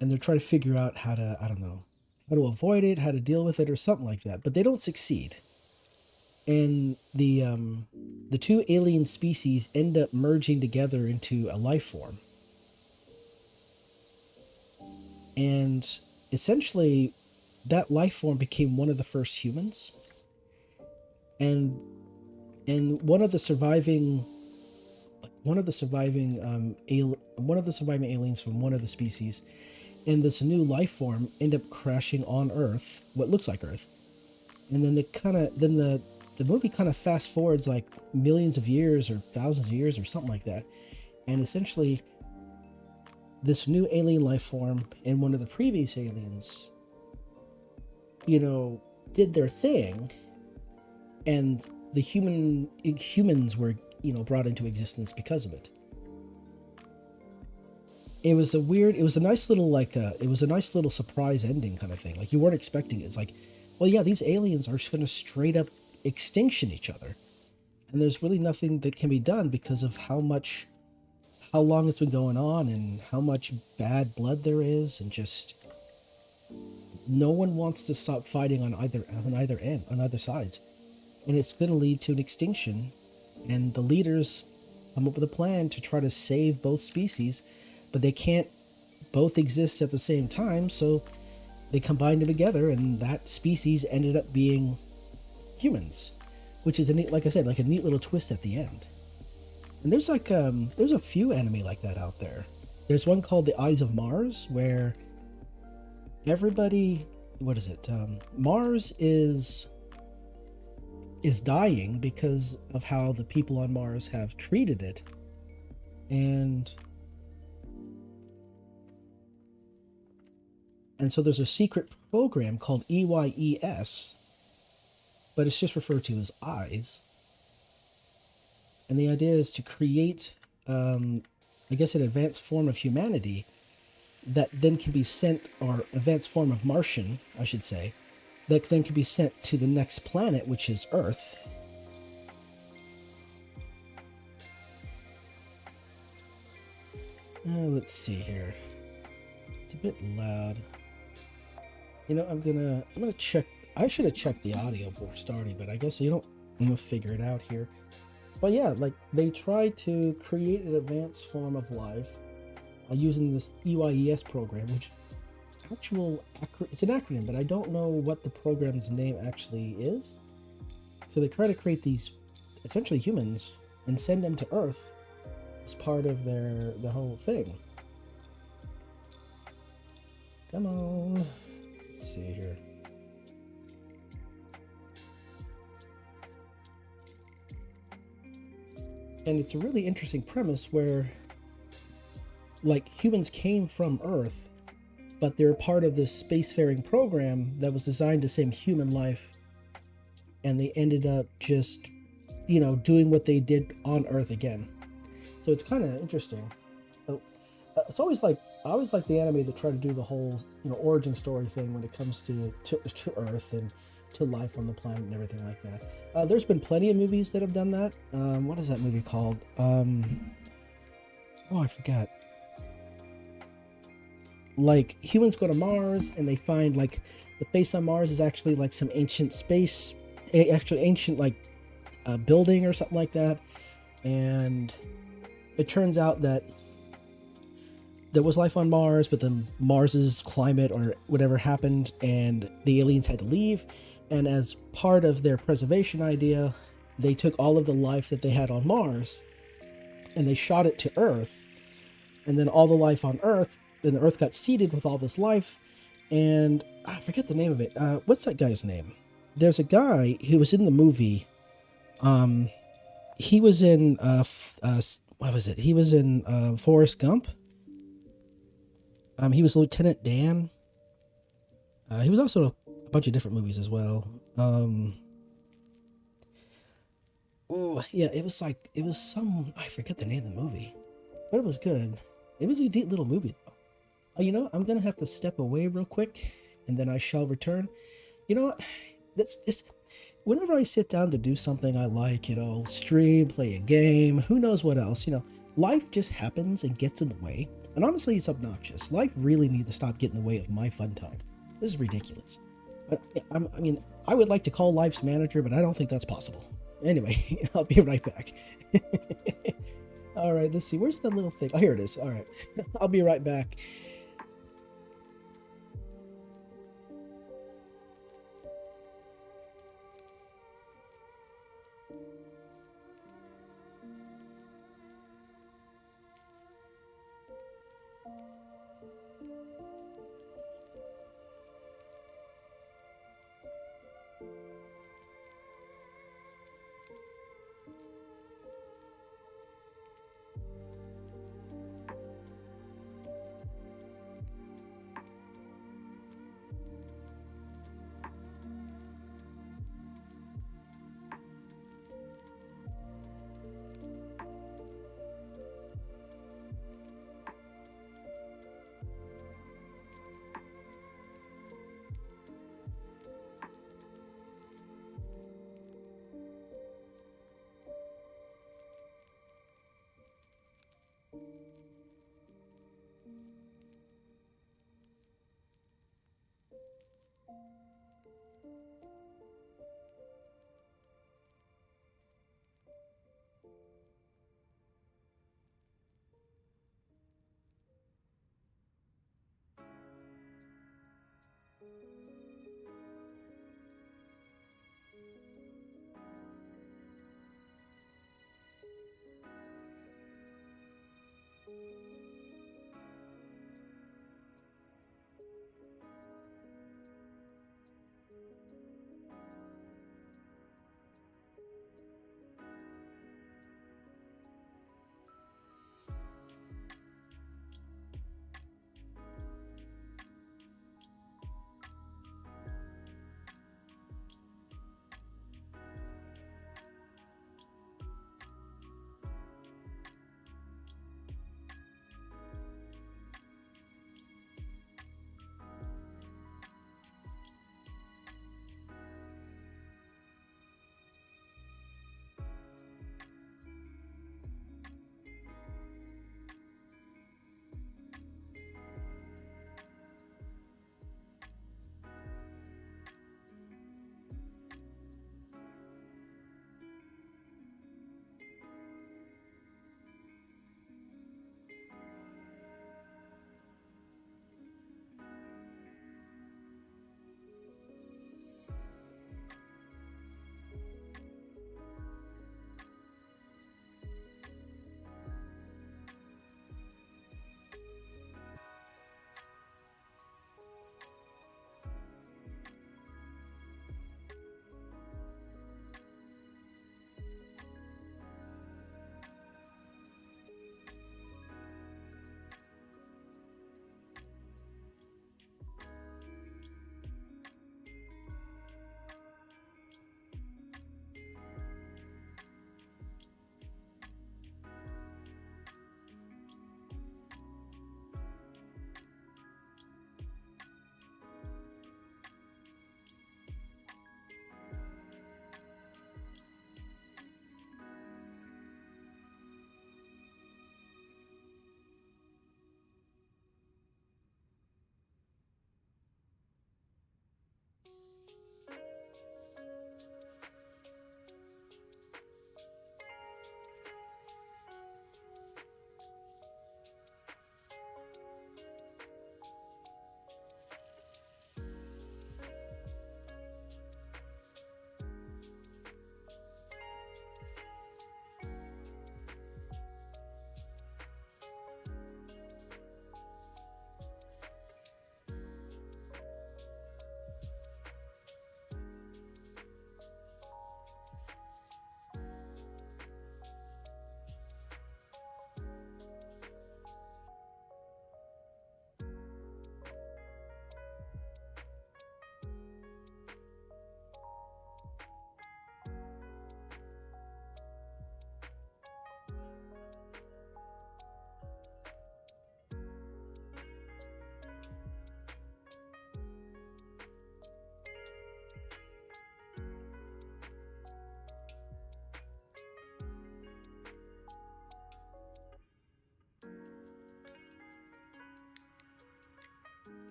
And they're trying to figure out how to, I don't know, how to avoid it, how to deal with it, or something like that. But they don't succeed. And the two alien species end up merging together into a life form. And essentially, that life form became one of the first humans. And one of the surviving aliens from one of the species and this new life form end up crashing on Earth, what looks like Earth. And then the movie kind of fast forwards like millions of years or thousands of years or something like that. And essentially this new alien life form and one of the previous aliens, did their thing, and the humans were, brought into existence because of it. It was a nice little surprise ending kind of thing. Like you weren't expecting it. It's like, well, yeah, these aliens are just going to straight up extinction each other. And there's really nothing that can be done because of how much how long it's been going on and how much bad blood there is, and just no one wants to stop fighting on either sides, and it's going to lead to an extinction. And the leaders come up with a plan to try to save both species, but they can't both exist at the same time, so they combined them together, and that species ended up being humans, which is a neat, like I said, like a neat little twist at the end. And there's a few anime like that out there. There's one called The Eyes of Mars, where everybody, what is it? Mars is dying because of how the people on Mars have treated it, and so there's a secret program called EYES, but it's just referred to as eyes. And the idea is to create, I guess, an advanced form of humanity that then can be sent, or advanced form of Martian, I should say, that then can be sent to the next planet, which is Earth. Let's see here. It's a bit loud. You know, I'm gonna check. I should have checked the audio before starting, but I guess I'm gonna figure it out here. But yeah, like they try to create an advanced form of life using this EYES program, which it's an acronym, but I don't know what the program's name actually is. So they try to create these essentially humans and send them to Earth as part of the whole thing. Come on. Let's see here. And it's a really interesting premise where, like, humans came from Earth, but they're part of this spacefaring program that was designed to save human life, and they ended up just, doing what they did on Earth again. So it's kind of interesting. It's always like, I always like the anime that try to do the whole, origin story thing when it comes to Earth and to life on the planet and everything like that. There's been plenty of movies that have done that. What is that movie called? I forgot. Like, humans go to Mars and they find, like, the face on Mars is actually like some ancient ancient like building or something like that. And it turns out that there was life on Mars, but then Mars's climate or whatever happened, and the aliens had to leave. And as part of their preservation idea, they took all of the life that they had on Mars and they shot it to Earth. And then all the life on Earth, then the Earth got seeded with all this life. And I forget the name of it. What's that guy's name? There's a guy who was in the movie. He was in what was it? He was in Forrest Gump. He was Lieutenant Dan. He was also in a bunch of different movies as well. It was some, I forget the name of the movie, but it was good. It was a neat little movie though. I'm gonna have to step away real quick, and then I shall return. You know what? This whenever I sit down to do something I like, stream, play a game, who knows what else, life just happens and gets in the way. And honestly, it's obnoxious. Life really needs to stop getting in the way of my fun time. This is ridiculous. But I would like to call life's manager, but I don't think that's possible. Anyway, I'll be right back. All right, let's see. Where's the little thing? Oh, here it is. All right. I'll be right back.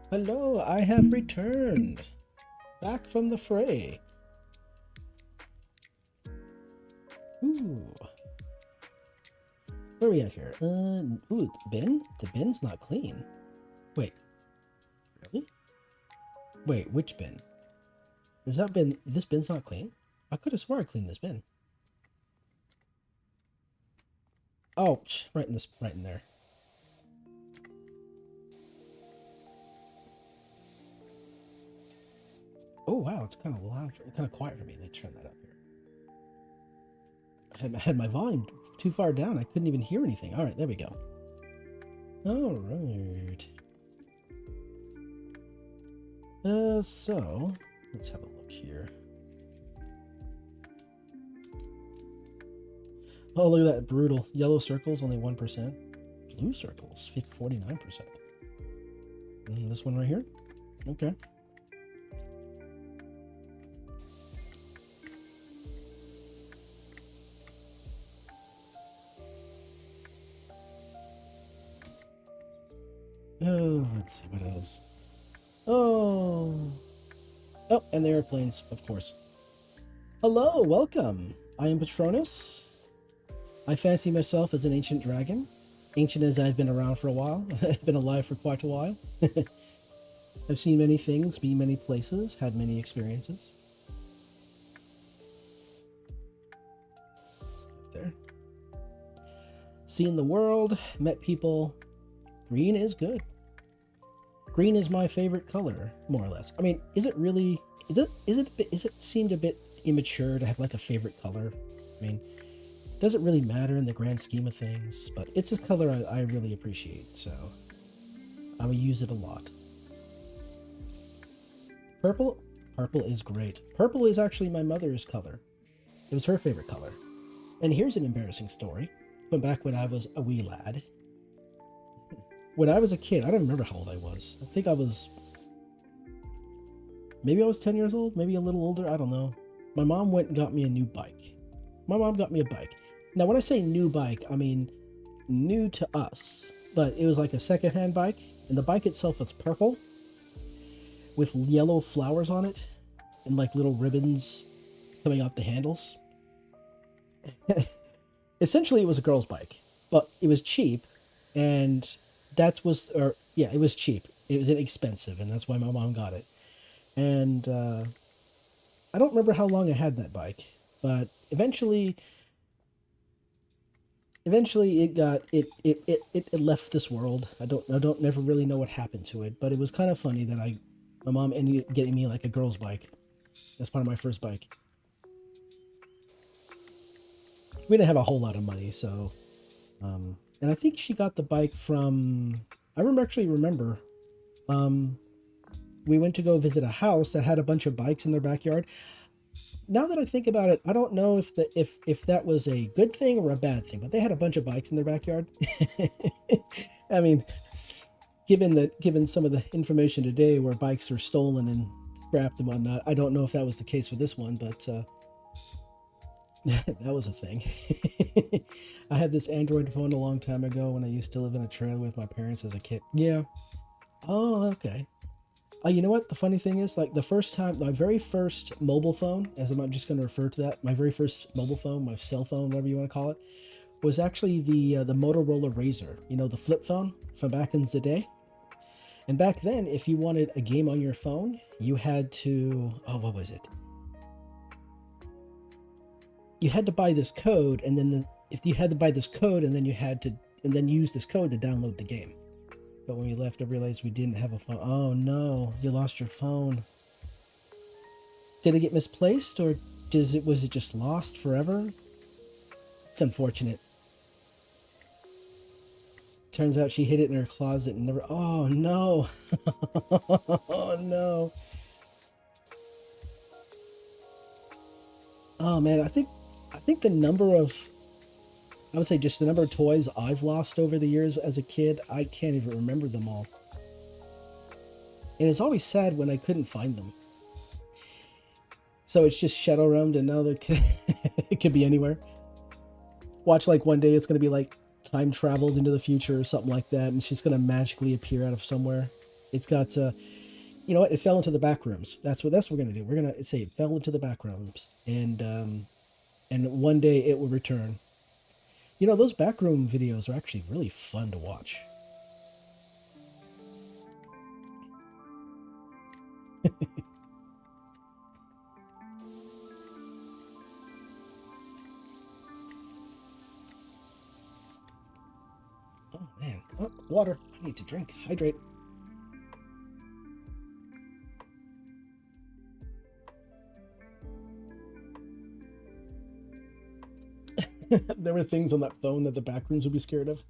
Hello, I have returned. Back from the fray. Ooh. Where are we at here? Ooh, bin? The bin's not clean. Wait. Really? Wait, which bin? There's that bin. This bin's not clean? I could have swore I cleaned this bin. Oh, right in there. Oh wow, it's kind of loud, kind of quiet for me. Let me turn that up here. I had my volume too far down. I couldn't even hear anything. All right, there we go. All right. So let's have a look here. Oh, look at that, brutal. Yellow circles, only 1%. Blue circles, 49%. And this one right here? Okay. Oh, let's see what else. Oh. Oh, and the airplanes, of course. Hello, welcome. I am Patronus. I fancy myself as an ancient dragon. Ancient as I've been around for a while. I've been alive for quite a while. I've seen many things, been many places, had many experiences. There. Seen the world, met people. Green is good. Green is my favorite color, more or less. I mean, is it really? Is it seemed a bit immature to have like a favorite color? I mean, does it really matter in the grand scheme of things? But it's a color I really appreciate, so I will use it a lot. Purple? Purple is great. Purple is actually my mother's color. It was her favorite color. And here's an embarrassing story from back when I was a wee lad. When I was a kid, I don't remember how old I was. I think I was... Maybe I was 10 years old, maybe a little older, I don't know. My mom went and got me a new bike. My mom got me a bike. Now, when I say new bike, I mean new to us. But it was like a secondhand bike, and the bike itself was purple with yellow flowers on it and like little ribbons coming off the handles. Essentially, it was a girl's bike, but it was cheap, and it was cheap. It was inexpensive, and that's why my mom got it. And I don't remember how long I had that bike, but eventually it left this world. I don't never really know what happened to it, but it was kind of funny that my mom ended up getting me like a girl's bike. That's part of my first bike. We didn't have a whole lot of money, so and I think she got the bike from, I remember we went to go visit a house that had a bunch of bikes in their backyard. Now that I think about it, I don't know if that was a good thing or a bad thing, but they had a bunch of bikes in their backyard. I mean, given some of the information today where bikes are stolen and scrapped and whatnot, I don't know if that was the case for this one, but that was a thing. I had this Android phone a long time ago when I used to live in a trailer with my parents as a kid. Yeah. Oh, okay. You know what? The funny thing is, like, the first time, my very first mobile phone, as I'm just going to refer to that, my very first mobile phone, my cell phone, whatever you want to call it, was actually the Motorola Razr. You know, the flip phone from back in the day. And back then, if you wanted a game on your phone, you had to, what was it? You had to buy this code, and then if you had to buy this code, and then you had to, and then use this code to download the game. But when we left, I realized we didn't have a phone. Oh no, you lost your phone. Did it get misplaced, or was it just lost forever? It's unfortunate. Turns out she hid it in her closet and never. Oh no. Oh no. Oh man, I think the number of, I would say just the number of toys I've lost over the years as a kid, I can't even remember them all. And it's always sad when I couldn't find them. So it's just Shadow Realm, and now it could be anywhere. Watch, like, one day it's going to be like time traveled into the future or something like that, and she's going to magically appear out of somewhere. It's got, you know what? It fell into the back rooms. That's what we're gonna do. We're gonna say it fell into the back rooms, and one day it will return. You know, those backroom videos are actually really fun to watch. Oh man, oh, water. I need to drink, hydrate. There were things on that phone that the backrooms would be scared of.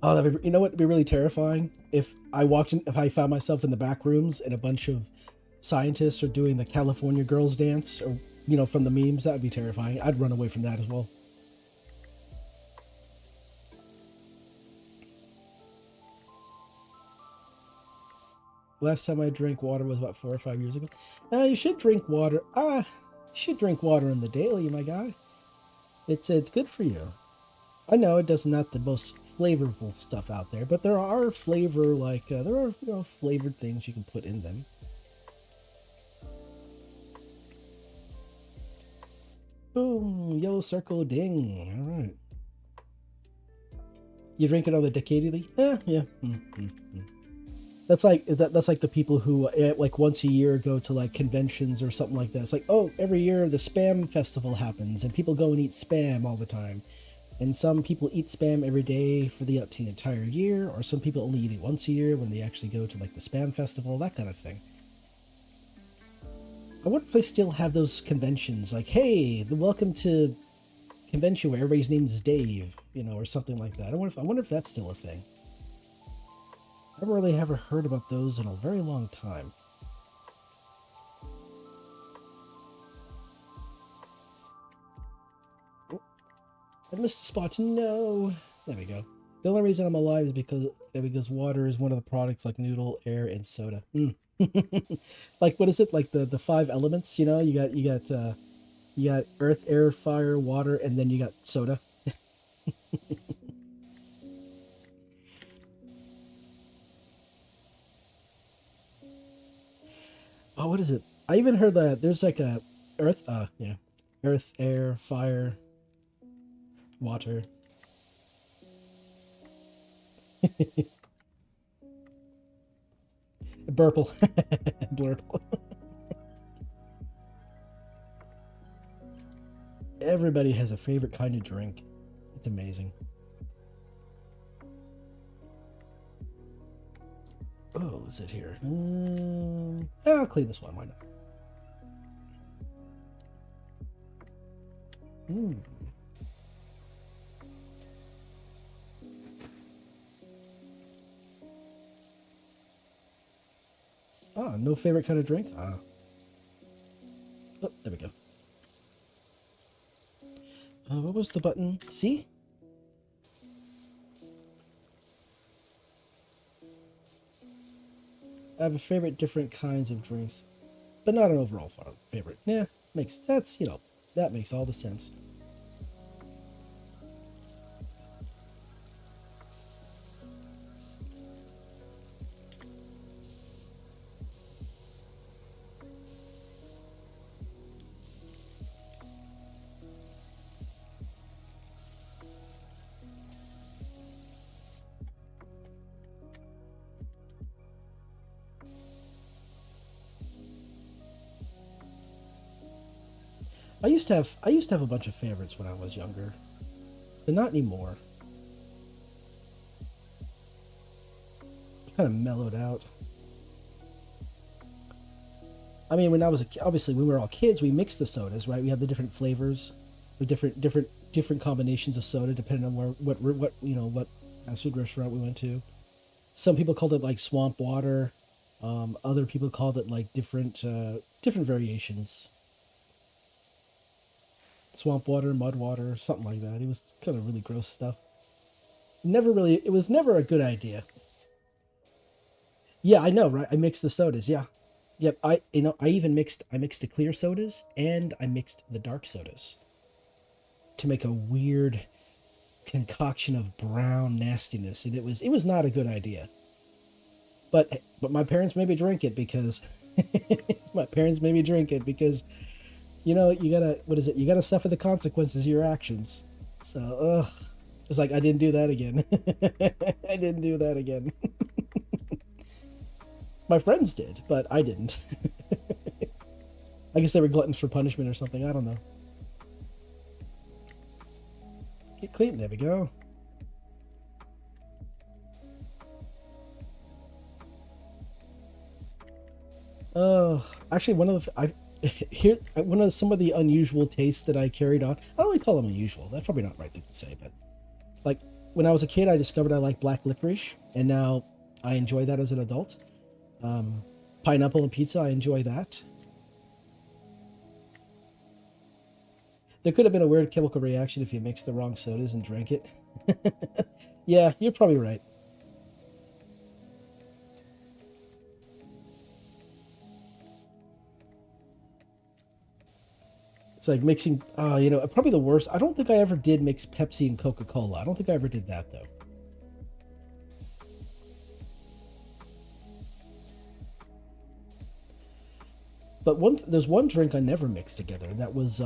Oh, you know what would be really terrifying? If I found myself in the back rooms and a bunch of scientists are doing the California Girls dance, or you know, from the memes, that would be terrifying. I'd run away from that as well. Last time I drank water was about 4 or 5 years ago. You should drink water. You should drink water in the daily, my guy. It's good for you. I know it does not the most flavorful stuff out there, but there are there are flavored things you can put in them. Boom, yellow circle, ding. All right. You drink it on the decadally? Yeah. That's like the people who like once a year go to like conventions or something like that. It's like, oh, every year the spam festival happens and people go and eat spam all the time. And some people eat spam every day for the entire year, or some people only eat it once a year when they actually go to like the spam festival, that kind of thing. I wonder if they still have those conventions, like, hey, welcome to convention where everybody's name is Dave, you know, or something like that. I wonder if that's still a thing. I haven't really ever heard about those in a very long time. Oh, I missed a spot. No. There we go. The only reason I'm alive is because water is one of the products like noodle, air, and soda. Like what is it? Like the five elements, you know? You got earth, air, fire, water, and then you got soda. Oh, what is it? I even heard that there's like a earth, yeah, earth, air, fire, water. Burple. Blurple. Everybody has a favorite kind of drink. It's amazing. Oh, is it here? I'll clean this one. Why not? Mm. Ah, no favorite kind of drink? Oh, there we go. What was the button? C? I have a favorite different kinds of drinks, but not an overall favorite. Yeah, that makes all the sense. I used to have a bunch of favorites when I was younger, but not anymore. Kind of mellowed out. I mean, when I was obviously when we were all kids, we mixed the sodas, right? We had the different flavors, the different combinations of soda depending on what what fast food restaurant we went to. Some people called it like swamp water. Other people called it like different variations. Swamp water, mud water, something like that. It was kind of really gross stuff. It was never a good idea. Yeah, I know, right? I mixed the sodas. Yeah, yep. I mixed the clear sodas and I mixed the dark sodas to make a weird concoction of brown nastiness, and it was not a good idea. But my parents made me drink it because my parents made me drink it because you know you gotta what is it? You gotta suffer the consequences of your actions. So it's like I didn't do that again. I didn't do that again. My friends did, but I didn't. I guess they were gluttons for punishment or something. I don't know. Get clean. There we go. Actually, one of the here one of some of the unusual tastes that I carried on. I don't really call them unusual. That's probably not the right thing to say, but like when I was a kid, I discovered I like black licorice, and now I enjoy that as an adult. Pineapple and pizza, I enjoy that. There could have been a weird chemical reaction if you mixed the wrong sodas and drank it. Yeah, you're probably right. It's like mixing, probably the worst. I don't think I ever did mix Pepsi and Coca-Cola. I don't think I ever did that though. But there's one drink I never mixed together. And that was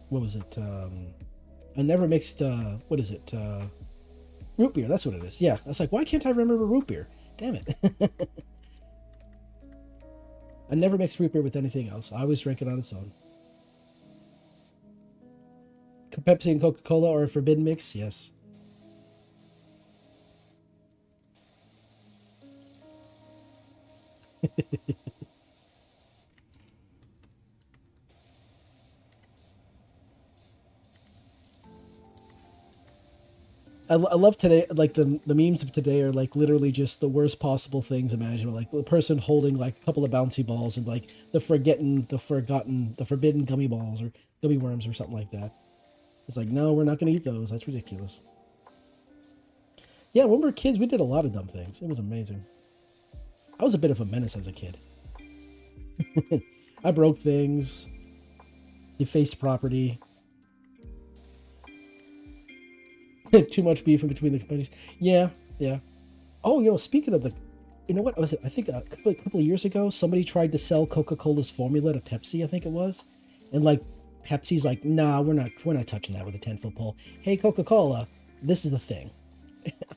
what was it? I never mixed what is it? Root beer. That's what it is. Yeah, I was like, why can't I remember root beer? Damn it! I never mixed root beer with anything else. I always drank it on its own. Pepsi and Coca-Cola are a forbidden mix. Yes. I love today, like the memes of today are like literally just the worst possible things imaginable. Like the person holding like a couple of bouncy balls and like the forbidden gummy balls or gummy worms or something like that. It's like, no, we're not going to eat those. That's ridiculous. Yeah, when we were kids, we did a lot of dumb things. It was amazing. I was a bit of a menace as a kid. I broke things, defaced property, too much beef in between the companies. Yeah, yeah. Oh, speaking of you know what was it? I think a couple of years ago, somebody tried to sell Coca-Cola's formula to Pepsi. I think it was, and like Pepsi's like, nah, we're not touching that with a 10-foot pole. Hey, Coca-Cola, this is the thing.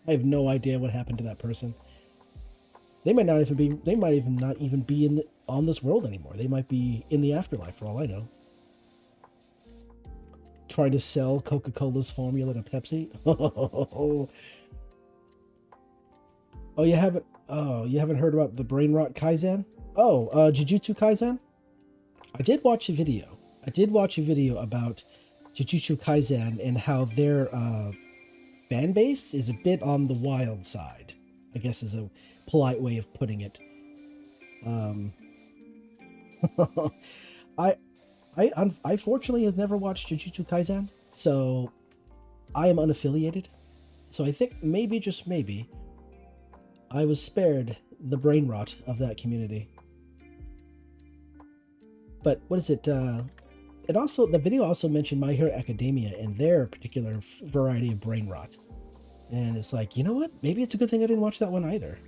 I have no idea what happened to that person. They might even not even be on this world anymore. They might be in the afterlife for all I know. Trying to sell Coca-Cola's formula to Pepsi. Oh, you haven't heard about the brain rot Kaizen? Oh, Jujutsu Kaisen? I did watch a video. I did watch a video about Jujutsu Kaisen and how their fan base is a bit on the wild side, I guess is a polite way of putting it. Um, I, I fortunately have never watched Jujutsu Kaisen, so I am unaffiliated. So I think maybe, just maybe, I was spared the brain rot of that community. But what is it? The video also mentioned My Hero Academia and their particular variety of brain rot. And it's like, you know what? Maybe it's a good thing I didn't watch that one either.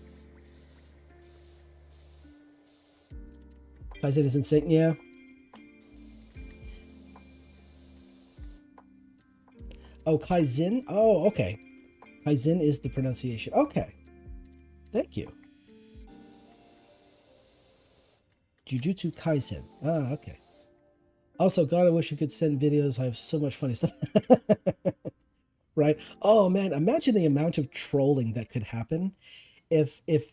Kaizen is insane. Yeah. Oh, Kaizen. Oh, okay. Kaizen is the pronunciation. Okay. Thank you. Jujutsu Kaisen. Ah, okay. Also, God, I wish I could send videos. I have so much funny stuff. Right? Oh man, imagine the amount of trolling that could happen if a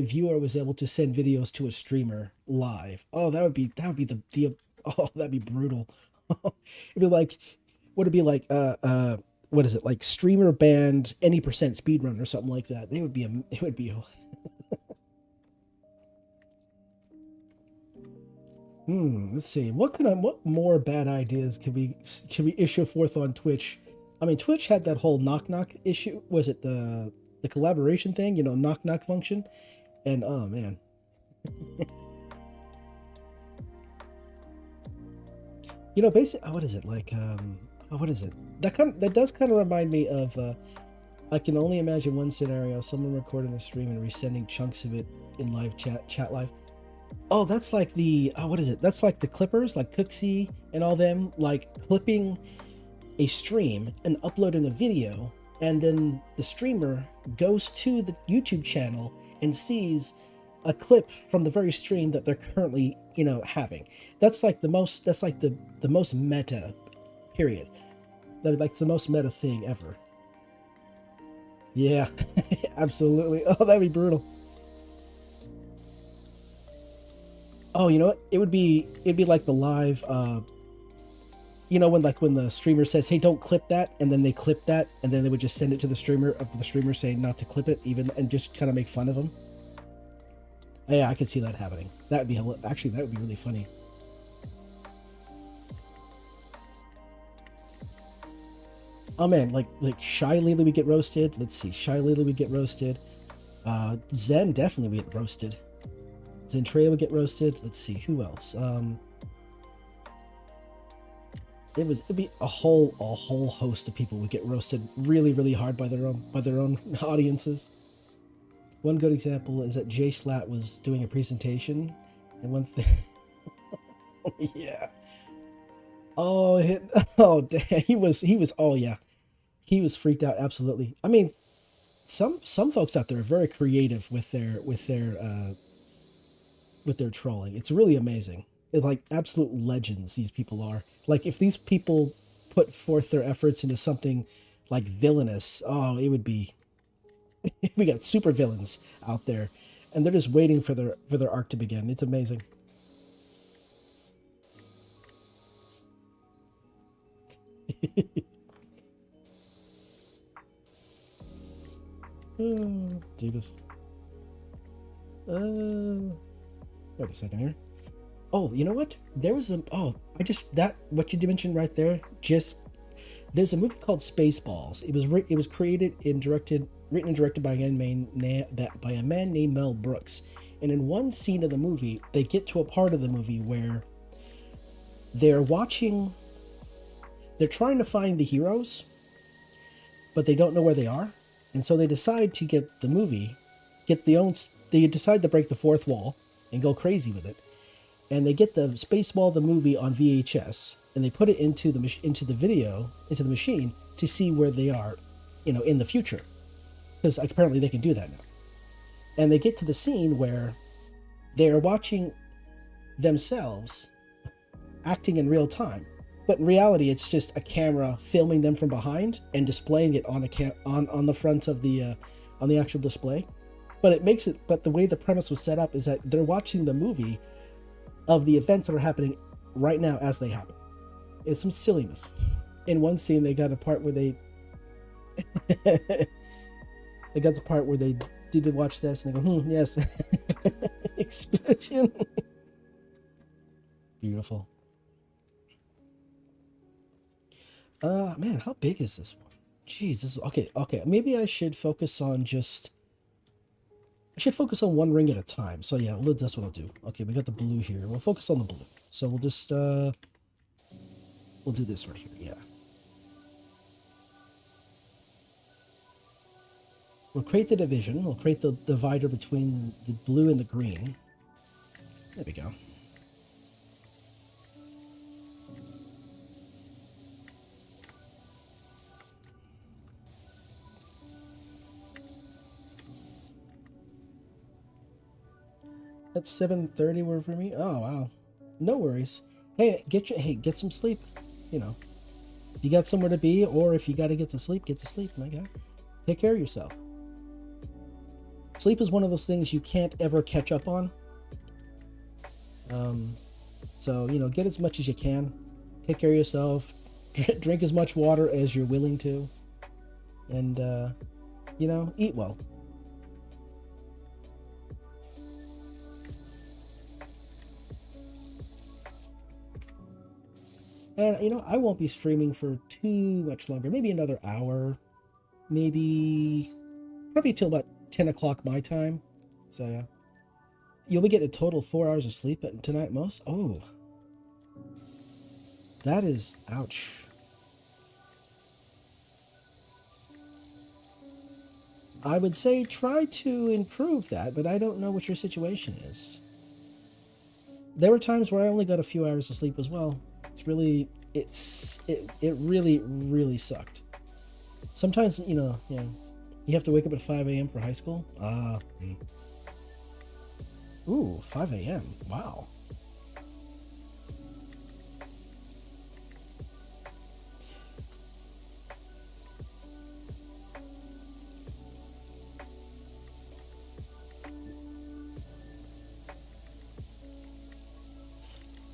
viewer was able to send videos to a streamer live. Oh, that would be the oh, that'd be brutal. It'd be like, would it be like what is it, like streamer banned any percent speedrun or something like that? It would be let's see. What more bad ideas can we issue forth on Twitch? I mean, Twitch had that whole knock knock issue. Was it the collaboration thing? Knock knock function. And oh man, basically, what is it like? What is it? That does kind of remind me of I can only imagine one scenario: someone recording a stream and resending chunks of it in live chat live. Oh, that's like the what is it? That's like the Clippers, like Cooksey and all them, like clipping a stream and uploading a video, and then the streamer goes to the YouTube channel and sees a clip from the very stream that they're currently, having. That's like the most. That's like the most meta, period. That like the most meta thing ever. Yeah, absolutely. Oh, that'd be brutal. Oh, you know what? It'd be like the live. When the streamer says, "Hey, don't clip that," and then they clip that, and then they would just send it to the streamer saying not to clip it, even, and just kind of make fun of them. Yeah, I could see that happening. That would be actually that would be really funny. Oh man, like Shy Lily would get roasted. Let's see, Shy Lily would get roasted. Zen definitely would get roasted. Zentrea would get roasted. Let's see, who else? It'd be a whole host of people would get roasted really, really hard by their own audiences. One good example is that Jay Slat was doing a presentation, and one thing, yeah. Oh, oh, damn, oh yeah, he was freaked out. Absolutely. I mean, some folks out there are very creative with their trolling. It's really amazing. It's like absolute legends these people are. Like if these people put forth their efforts into something like villainous, oh, it would be. We got super villains out there, and they're just waiting for their arc to begin. It's amazing. Oh, Jesus. Wait a second here. Oh, you know what? There was what you mentioned right there. Just there's a movie called Spaceballs. It was written and directed by a man named Mel Brooks. And in one scene of the movie, they get to a part of the movie where they're trying to find the heroes, but they don't know where they are, and so they decide to they decide to break the fourth wall and go crazy with it. And they get the Spaceball the movie on VHS, and they put it into the machine to see where they are, in the future, because apparently they can do that now. And they get to the scene where they're watching themselves acting in real time, but in reality, it's just a camera filming them from behind and displaying it on on the front of the on the actual display. But the way the premise was set up is that they're watching the movie of the events that are happening right now as they happen. It's some silliness. In one scene, they got a part where they did watch this and they go, yes, explosion. Beautiful. Man, how big is this one? Jeez, this is okay. Maybe I should focus on one ring at a time. So yeah, that's what I'll do. Okay, we got the blue here. We'll focus on the blue. So we'll just we'll do this right here. Yeah. We'll create the division. We'll create the divider between the blue and the green. There we go. That's 7:30 word for me. Oh wow, no worries. Hey, get some sleep. You got somewhere to be, or if you got to get to sleep, my guy. Take care of yourself. Sleep is one of those things you can't ever catch up on. So get as much as you can. Take care of yourself. Drink as much water as you're willing to, and eat well. And I won't be streaming for too much longer. Maybe another hour. Probably till about 10 o'clock my time. So yeah. You'll be getting a total of 4 hours of sleep tonight at most. Oh. That is ouch. I would say try to improve that, but I don't know what your situation is. There were times where I only got a few hours of sleep as well. It really, really sucked. Sometimes, you have to wake up at 5 a.m. for high school. Ooh, 5 a.m. Wow.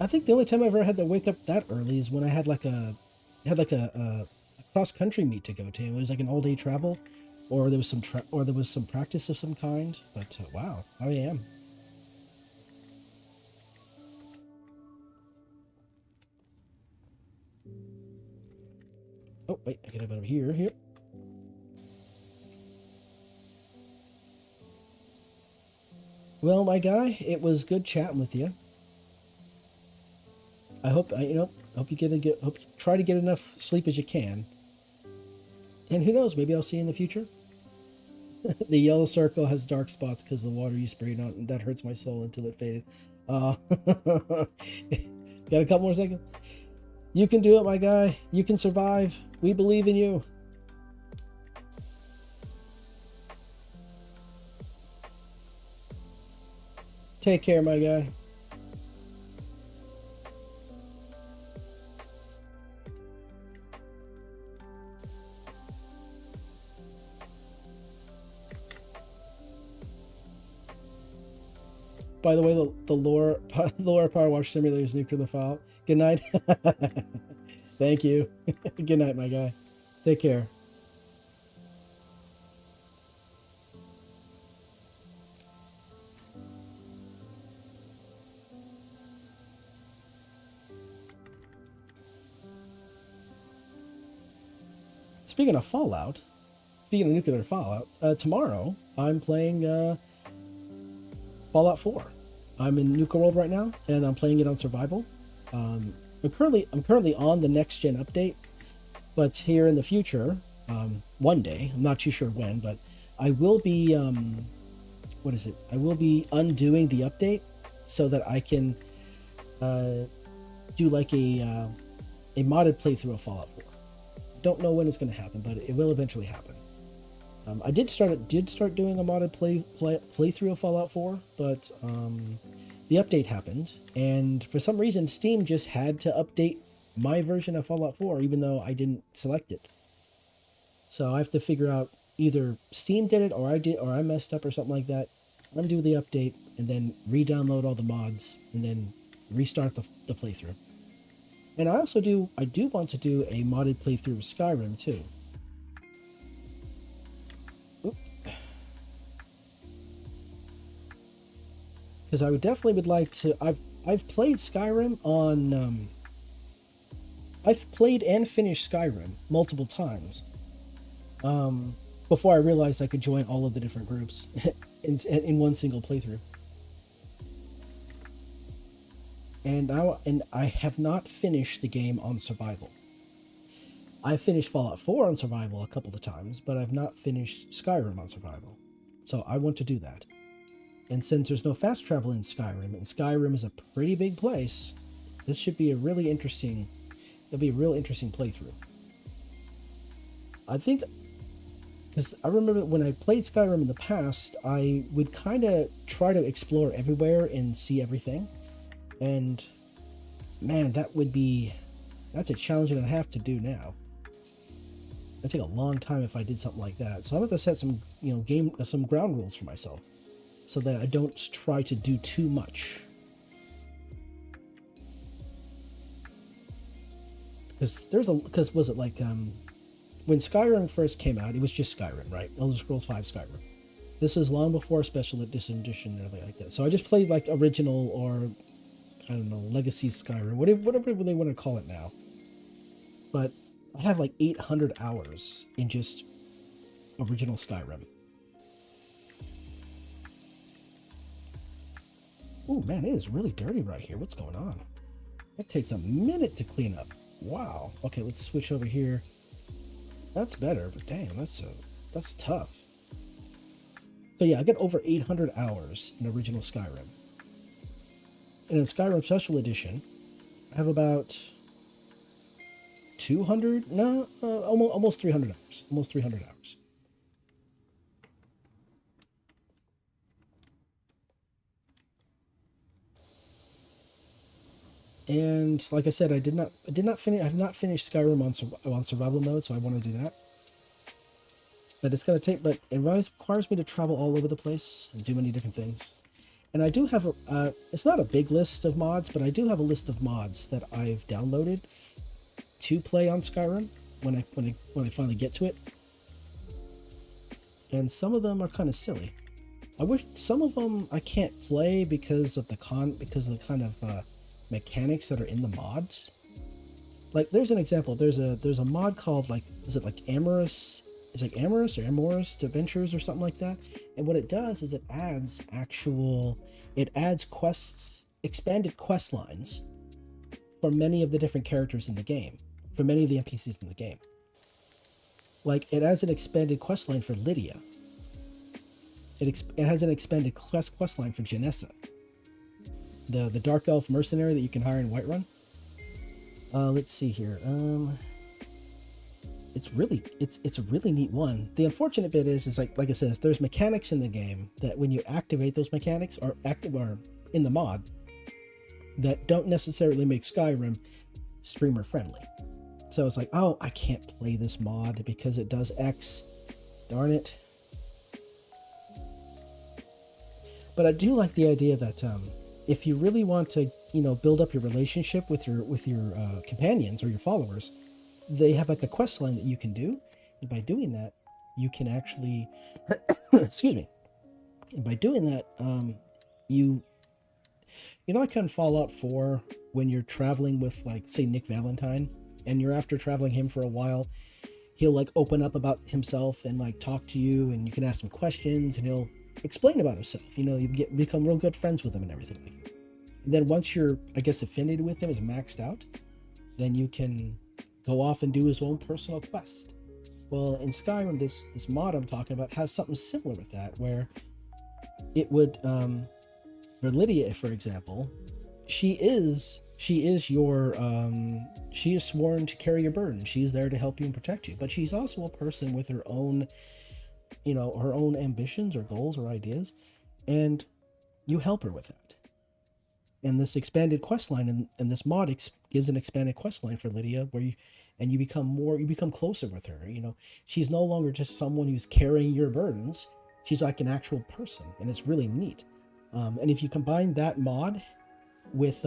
I think the only time I ever had to wake up that early is when I had a cross country meet to go to. It was like an all day travel, or there was some practice of some kind. But wow, 5 a.m. Oh wait, I get it over here. Here. Well, my guy, it was good chatting with you. I hope hope you try to get enough sleep as you can. And who knows, maybe I'll see you in the future. The yellow circle has dark spots because the water you sprayed on, and that hurts my soul until it faded. Got a couple more seconds. You can do it, my guy. You can survive. We believe in you. Take care, my guy. By the way, the Laura Power Wash Simulator is nuclear file. Good night. Thank you. Good night, my guy. Take care. Speaking of Fallout, speaking of nuclear Fallout, tomorrow I'm playing Fallout 4. I'm in Nuka World right now, and I'm playing it on survival. I'm currently on the next gen update, but here in the future, one day, I'm not too sure when, but I will be I will be undoing the update so that I can do like a modded playthrough of Fallout 4. I don't know when it's going to happen, but it will eventually happen. I did start doing a modded playthrough of Fallout 4, but the update happened, and for some reason Steam just had to update my version of Fallout 4, even though I didn't select it. So I have to figure out either Steam did it, or I messed up, or something like that. Undo the update, and then re-download all the mods, and then restart the playthrough. And I do want to do a modded playthrough of Skyrim too. Because I would like to. I've played Skyrim on. I've played and finished Skyrim multiple times. Before I realized I could join all of the different groups in one single playthrough. And I have not finished the game on survival. I finished Fallout 4 on survival a couple of times, but I've not finished Skyrim on survival. So I want to do that. And since there's no fast travel in Skyrim, and Skyrim is a pretty big place, this should be it'll be a real interesting playthrough. I think, because I remember when I played Skyrim in the past, I would kind of try to explore everywhere and see everything. And man, that's a challenge that I have to do now. It'd take a long time if I did something like that. So I'm going to set some, some ground rules for myself, so that I don't try to do too much. Because was it like when Skyrim first came out, it was just Skyrim, right? Elder Scrolls V Skyrim. This is long before special edition and everything like that. So I just played like original, or I don't know, Legacy Skyrim, whatever they want to call it now. But I have like 800 hours in just original Skyrim. Oh man, it is really dirty right here. What's going on? That takes a minute to clean up. Wow. Okay, let's switch over here. That's better, but damn, that's tough. So yeah, I got over 800 hours in original Skyrim. And in Skyrim Special Edition, I have about 200, no, almost 300 hours. Almost 300 hours. And like I said, I did not finish. I have not finished Skyrim on survival mode, so I want to do that. But it's gonna take. But it requires me to travel all over the place and do many different things. And I do have a. It's not a big list of mods, but I do have a list of mods that I've downloaded to play on Skyrim when I finally get to it. And some of them are kind of silly. I wish some of them I can't play because of the kind of mechanics that are in the mods. Like there's an example. There's a mod called like, is it like Amorous? It's like Amorous or Amorous Adventures or something like that. And what it does is it adds quests, expanded quest lines for many of the different characters in the game, for many of the NPCs in the game. Like it adds an expanded quest line for Lydia. It has an expanded quest line for Janessa, the dark elf mercenary that you can hire in Whiterun. Let's see here. It's a really neat one. The unfortunate bit is like I said, there's mechanics in the game that when you activate those mechanics or in the mod that don't necessarily make Skyrim streamer friendly. So it's like, oh, I can't play this mod because it does X. Darn it. But I do like the idea that if you really want to, build up your relationship with your companions or your followers, they have like a quest line that you can do, and by doing that, you can actually, excuse me. And by doing that, like on Fallout 4, when you're traveling with like say Nick Valentine, and you're after traveling him for a while, he'll like open up about himself and like talk to you, and you can ask him questions, and he'll explain about himself. You become real good friends with him and everything like that. And then once your, I guess, affinity with him is maxed out, then you can go off and do his own personal quest. Well, in Skyrim, this mod I'm talking about has something similar with that, where it would, for Lydia, for example, she is sworn to carry your burden. She's there to help you and protect you, but she's also a person with her own, her own ambitions or goals or ideas, and you help her with that. And this expanded quest line and this mod gives an expanded quest line for Lydia where you become closer with her. She's no longer just someone who's carrying your burdens. She's like an actual person, and it's really neat. And if you combine that mod with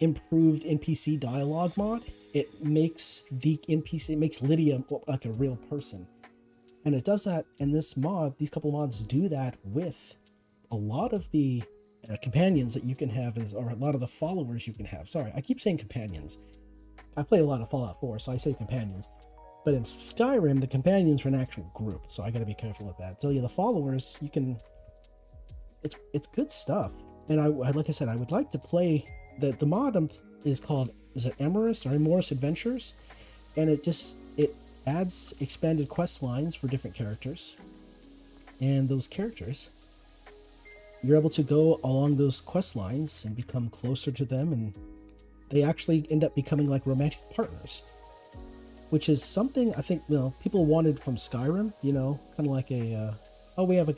improved NPC dialogue mod, it makes Lydia like a real person. And it does that in this mod. These couple mods do that with a lot of the companions that you can have, or a lot of the followers you can have. Sorry, I keep saying companions. I play a lot of Fallout 4, so I say companions. But in Skyrim, the companions are an actual group, so I got to be careful with that. So yeah, the followers, you can. It's good stuff. And like I said, I would like to play the mod is it Amorous or Amorous Adventures, and it adds expanded quest lines for different characters, and those characters, you're able to go along those quest lines and become closer to them, and they actually end up becoming like romantic partners, which is something I think people wanted from Skyrim. Kind of like we have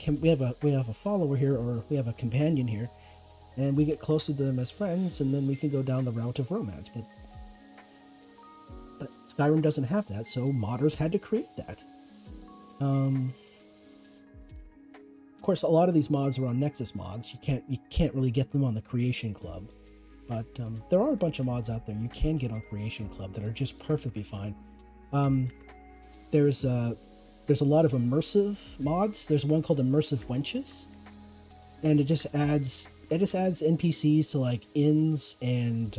a follower here, or we have a companion here, and we get closer to them as friends, and then we can go down the route of romance. But Skyrim doesn't have that, so modders had to create that. Of course, a lot of these mods are on Nexus Mods. You can't really get them on the Creation Club, but there are a bunch of mods out there you can get on Creation Club that are just perfectly fine. There's a lot of immersive mods. There's one called Immersive Wenches, and it just adds NPCs to like inns and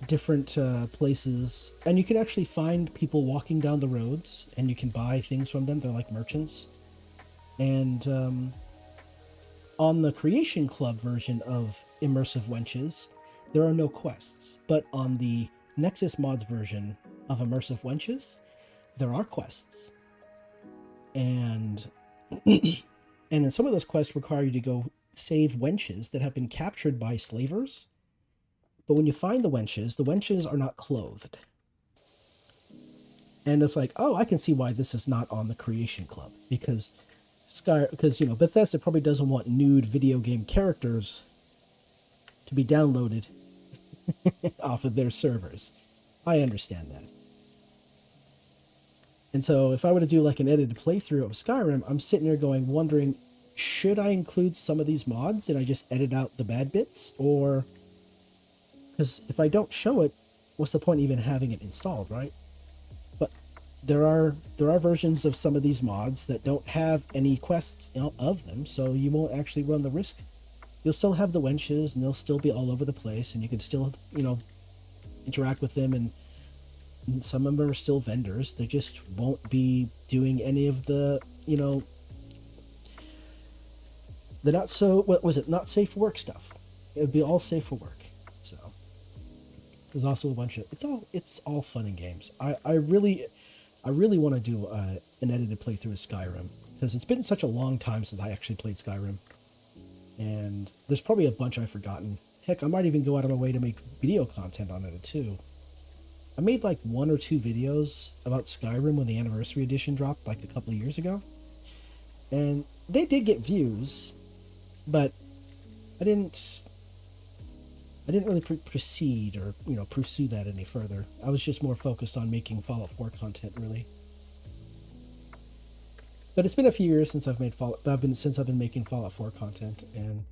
different places, and you can actually find people walking down the roads, and you can buy things from them. They're like merchants. And on the Creation Club version of Immersive Wenches, there are no quests, but on the Nexus Mods version, of immersive wenches, there are quests. And and then some of those quests require you to go save wenches that have been captured by slavers. But when you find the wenches are not clothed. And it's like, oh, I can see why this is not on the Creation Club, because Bethesda probably doesn't want nude video game characters to be downloaded off of their servers. I understand that. And so if I were to do like an edited playthrough of Skyrim, I'm sitting there wondering, should I include some of these mods and I just edit out the bad bits? Or, because if I don't show it, what's the point even having it installed, right? But there are versions of some of these mods that don't have any quests of them, so you won't actually run the risk. You'll still have the wenches, and they'll still be all over the place, and you can still, interact with them, and some of them are still vendors. They just won't be doing any of the, the not safe for work stuff. It would be all safe for work. So there's also a bunch of, it's all fun and games. I really want to do an edited playthrough of Skyrim, because it's been such a long time since I actually played Skyrim. And there's probably a bunch I've forgotten. Heck, I might even go out of my way to make video content on it too. I made like 1 or 2 videos about Skyrim when the Anniversary Edition dropped like a couple of years ago. And they did get views, but I didn't really proceed or, pursue that any further. I was just more focused on making Fallout 4 content, really. But it's been a few years since I've been making Fallout 4 content, and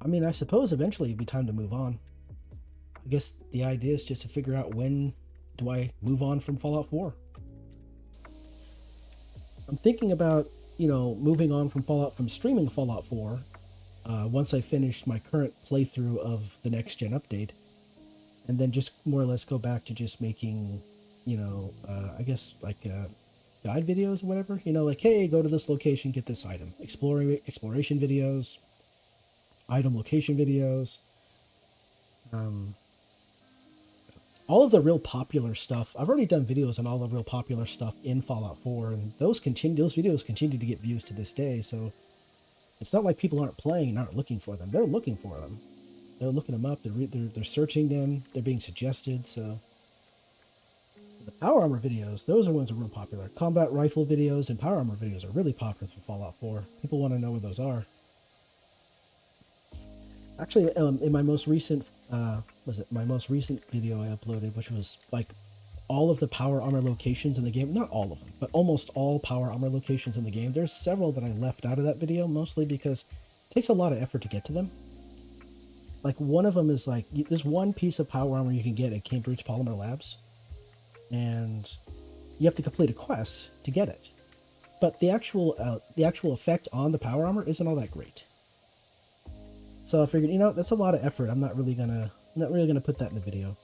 I mean, I suppose eventually it'd be time to move on. I guess the idea is just to figure out, when do I move on from Fallout 4? I'm thinking about, moving on from streaming Fallout 4 once I finish my current playthrough of the next gen update, and then just more or less go back to just making, I guess like guide videos or whatever, like, hey, go to this location, get this item, exploration videos, item location videos, all of the real popular stuff. I've already done videos on all the real popular stuff in Fallout 4, and those videos continue to get views to this day. So it's not like people aren't playing and aren't looking for them. They're looking for them. They're looking them up. They're searching them. They're being suggested. So the power armor videos, those are ones that are real popular. Combat rifle videos and power armor videos are really popular for Fallout 4. People want to know where those are. Actually, in my most recent video I uploaded, which was like all of the power armor locations in the game, not all of them, but almost all power armor locations in the game. There's several that I left out of that video, mostly because it takes a lot of effort to get to them. Like, one of them is like, there's one piece of power armor you can get at Cambridge Polymer Labs, and you have to complete a quest to get it. But the actual effect on the power armor isn't all that great. So I figured, that's a lot of effort. I'm not really gonna put that in the video.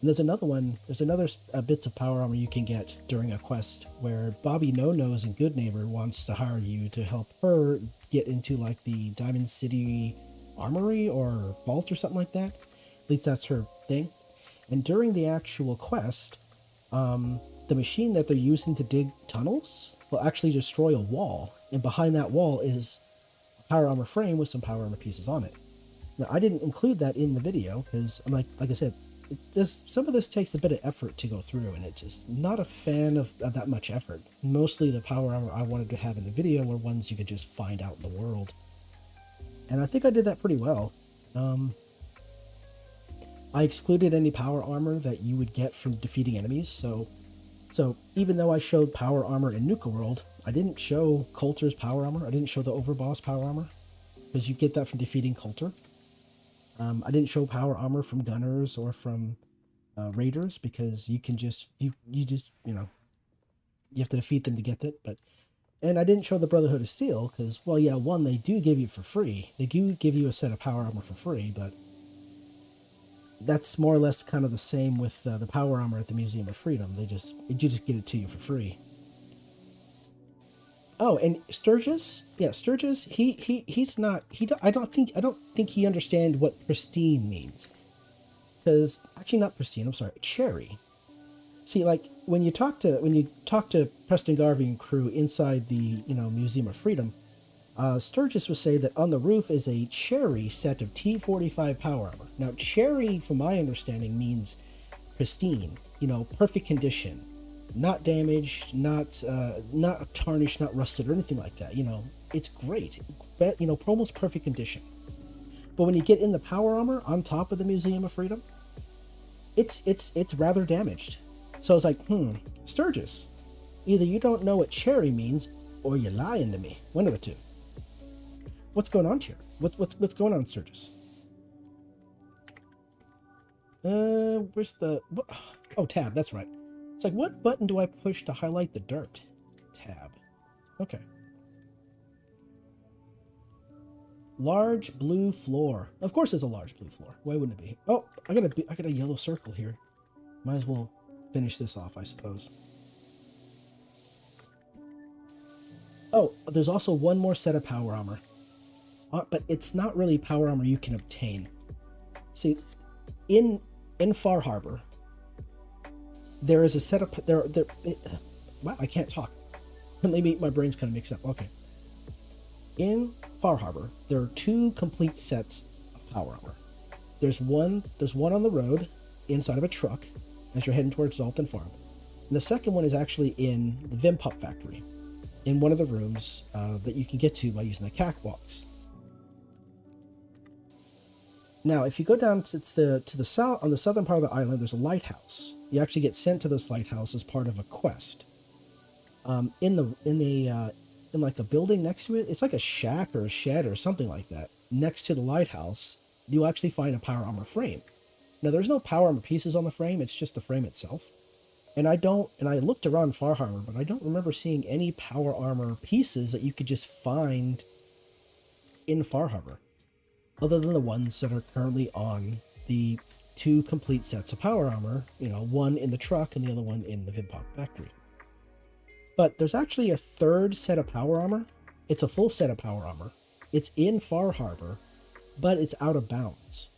And there's another bits of power armor you can get during a quest where Bobby No Nose and Good Neighbor wants to hire you to help her get into like the Diamond City Armory or Vault or something like that. At least that's her thing. And during the actual quest, the machine that they're using to dig tunnels will actually destroy a wall, and behind that wall is power armor frame with some power armor pieces on it. Now, I didn't include that in the video because I'm like I said, some of this takes a bit of effort to go through, and it's just not a fan of that much effort. Mostly the power armor I wanted to have in the video were ones you could just find out in the world. And I think I did that pretty well. I excluded any power armor that you would get from defeating enemies, so even though I showed power armor in Nuka World, I didn't show Coulter's power armor. I didn't show the Overboss power armor, because you get that from defeating Coulter. I didn't show power armor from Gunners or from Raiders, because you can just, you have to defeat them to get that. And I didn't show the Brotherhood of Steel, because, well, yeah, one, they do give you for free. They do give you a set of power armor for free, but that's more or less kind of the same with the power armor at the Museum of Freedom. You just get it to you for free. Oh, and Sturgis? Yeah, Sturgis, I don't think he understands what pristine means. Because, actually not pristine, I'm sorry, cherry. See, like when you talk to Preston Garvey and crew inside the Museum of Freedom, Sturgis would say that on the roof is a Cherry set of T-45 power armor. Now, Cherry, from my understanding, means pristine, perfect condition, not damaged, not tarnished, not rusted or anything like that. It's great, almost perfect condition. But when you get in the power armor on top of the Museum of Freedom, it's rather damaged. So it's like, Sturgis, either you don't know what Cherry means or you're lying to me. One of the two. What's going on here? What's going on, Sturgis? Where's the... Oh, tab, that's right. It's like, what button do I push to highlight the dirt? Tab. Okay. Large blue floor. Of course it's a large blue floor. Why wouldn't it be? Oh, I got a yellow circle here. Might as well finish this off, I suppose. Oh, there's also one more set of power armor. But it's not really power armor you can obtain. See, in Far Harbor, there is a set of wow, I can't talk. Maybe my brain's kind of mixed up. Okay. In Far Harbor, there are two complete sets of power armor. There's one on the road inside of a truck as you're heading towards Dalton Farm. And the second one is actually in the Vim Pop factory, in one of the rooms that you can get to by using the catwalks. Now, if you go down to the south, on the southern part of the island, there's a lighthouse. You actually get sent to this lighthouse as part of a quest. In like a building next to it, it's like a shack or a shed or something like that. Next to the lighthouse, you'll actually find a power armor frame. Now, there's no power armor pieces on the frame; it's just the frame itself. And I looked around Far Harbor, but I don't remember seeing any power armor pieces that you could just find in Far Harbor, other than the ones that are currently on the two complete sets of power armor, one in the truck and the other one in the Vim Pop factory. But there's actually a third set of power armor. It's a full set of power armor. It's in Far Harbor, but it's out of bounds.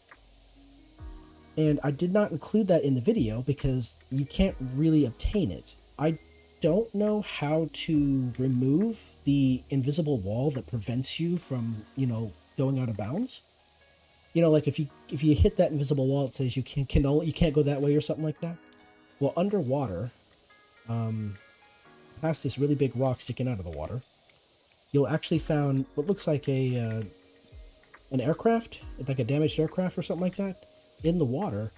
And I did not include that in the video because you can't really obtain it. I don't know how to remove the invisible wall that prevents you from, going out of bounds. Like if you hit that invisible wall, it says you can't go that way or something like that. Well, underwater, past this really big rock sticking out of the water, you'll actually found what looks like an aircraft, like a damaged aircraft or something like that, in the water.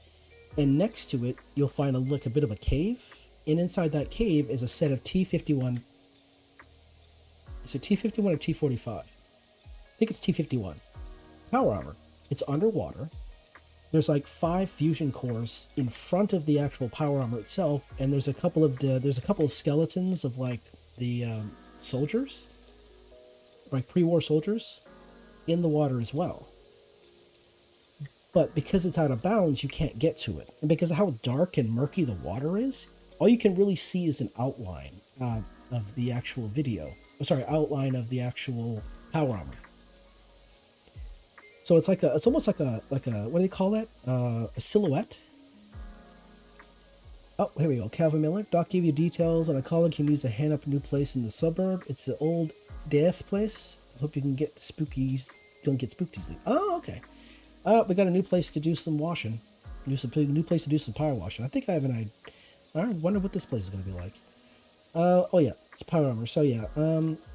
And next to it, you'll find a bit of a cave. And inside that cave is a set of T-51. Is it T-51 or T-45? I think it's T-51. Power armor. It's underwater. There's like 5 fusion cores in front of the actual power armor itself, and there's a couple of skeletons of like the soldiers, like pre-war soldiers, in the water as well. But because it's out of bounds, you can't get to it, and because of how dark and murky the water is, all you can really see is an outline of the actual outline of the actual power armor. So it's almost like a what do they call that? A silhouette. Oh, here we go. Calvin Miller. Doc gave you details on a colleague who needs to hand up a new place in the suburb. It's the old death place. I hope you can get spookies. Don't get spooked easily. Oh, okay. We got a new place to do some washing. New place to do some power washing. I think I have an idea. I wonder what this place is going to be like. Oh yeah, it's power armor. So yeah,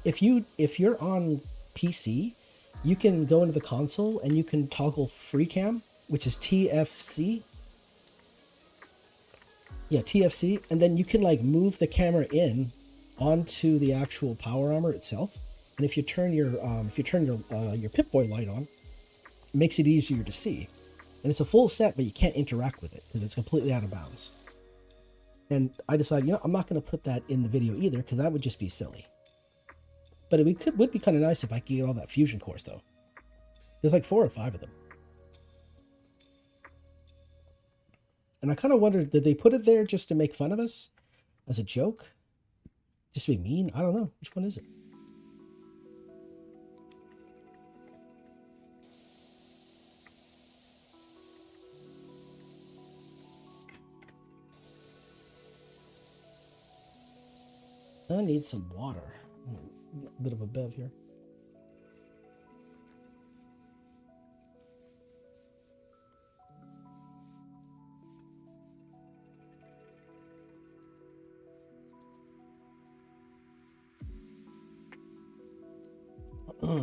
if you're on PC, you can go into the console and you can toggle free cam, which is TFC. Yeah, TFC, and then you can like move the camera in onto the actual power armor itself. And if you turn your Pip-Boy light on, it makes it easier to see. And it's a full set, but you can't interact with it because it's completely out of bounds. And I decided, I'm not going to put that in the video either because that would just be silly. But it would be kind of nice if I could get all that fusion cores, though. There's like 4 or 5 of them. And I kind of wondered, did they put it there just to make fun of us? As a joke? Just to be mean? I don't know. Which one is it? I need some water. A bit of a bev here.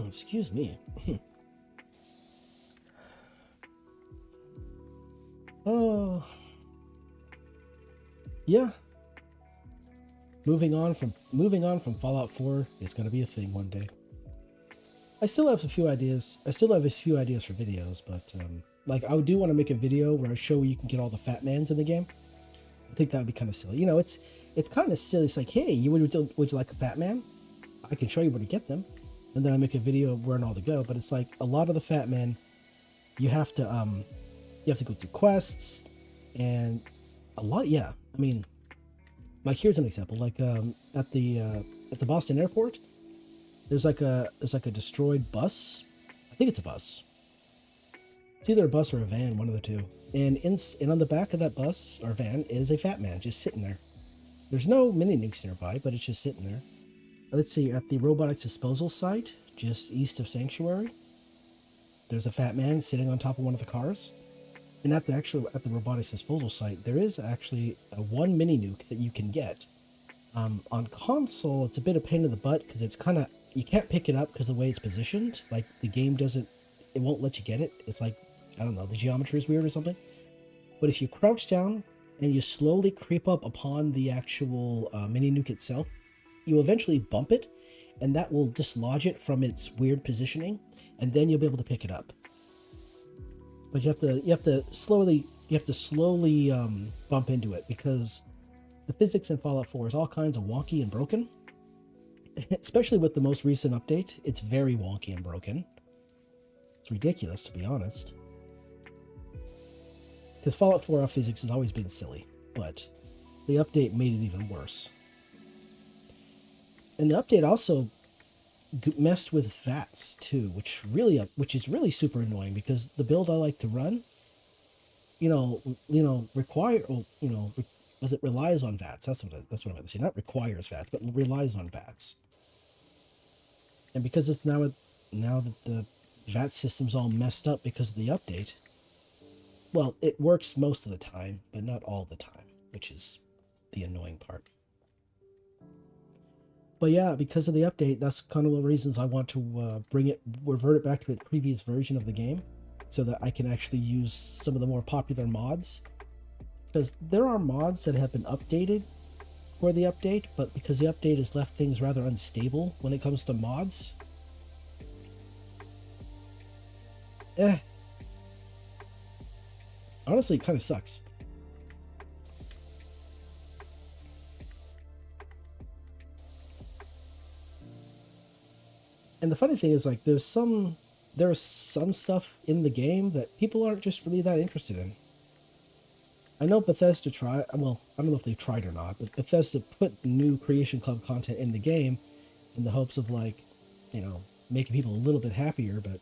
Excuse me. Oh, yeah. Moving on from Fallout 4 is going to be a thing one day. I still have a few ideas. I still have a few ideas for videos, but like I do want to make a video where I show where you can get all the Fat Mans in the game. I think that would be kind of silly. You know, it's kind of silly. It's like, hey, would you like a Fat Man? I can show you where to get them, and then I make a video of where and all to go. But it's like a lot of the Fat Men, you have to go through quests, and a lot. Yeah, I mean, like here's an example. Like at the Boston airport, there's like a destroyed bus. I think it's a bus. It's either a bus or a van, one of the two. And on the back of that bus or van is a Fat Man just sitting there. There's no mini nukes nearby, but it's just sitting there. Let's see, at the robotics disposal site, just east of Sanctuary, there's a Fat Man sitting on top of one of the cars. And at the robotics disposal site, there is actually one mini nuke that you can get. On console, it's a bit of pain in the butt because it's kind of, you can't pick it up because of the way it's positioned. Like the game it won't let you get it. It's like, I don't know, the geometry is weird or something. But if you crouch down and you slowly creep up upon the actual mini nuke itself, you eventually bump it, and that will dislodge it from its weird positioning, and then you'll be able to pick it up. But you have to slowly bump into it because the physics in Fallout 4 is all kinds of wonky and broken. Especially with the most recent update, it's very wonky and broken. It's ridiculous, to be honest. Because Fallout 4 physics has always been silly, but the update made it even worse. And the update also messed with VATS too, which is really super annoying because the build I like to run, relies on VATS. That's what I'm going to say. Not requires VATS, but relies on VATS. And because it's now that the VATS system's all messed up because of the update, well, it works most of the time, but not all the time, which is the annoying part. But yeah, because of the update, that's kind of the reasons I want to revert it back to its previous version of the game, so that I can actually use some of the more popular mods. Because there are mods that have been updated for the update, but because the update has left things rather unstable when it comes to mods, honestly, it kind of sucks. And the funny thing is, like, there is some stuff in the game that people aren't just really that interested in. I know Bethesda I don't know if they've tried or not, but Bethesda put new Creation Club content in the game in the hopes of, like, making people a little bit happier, but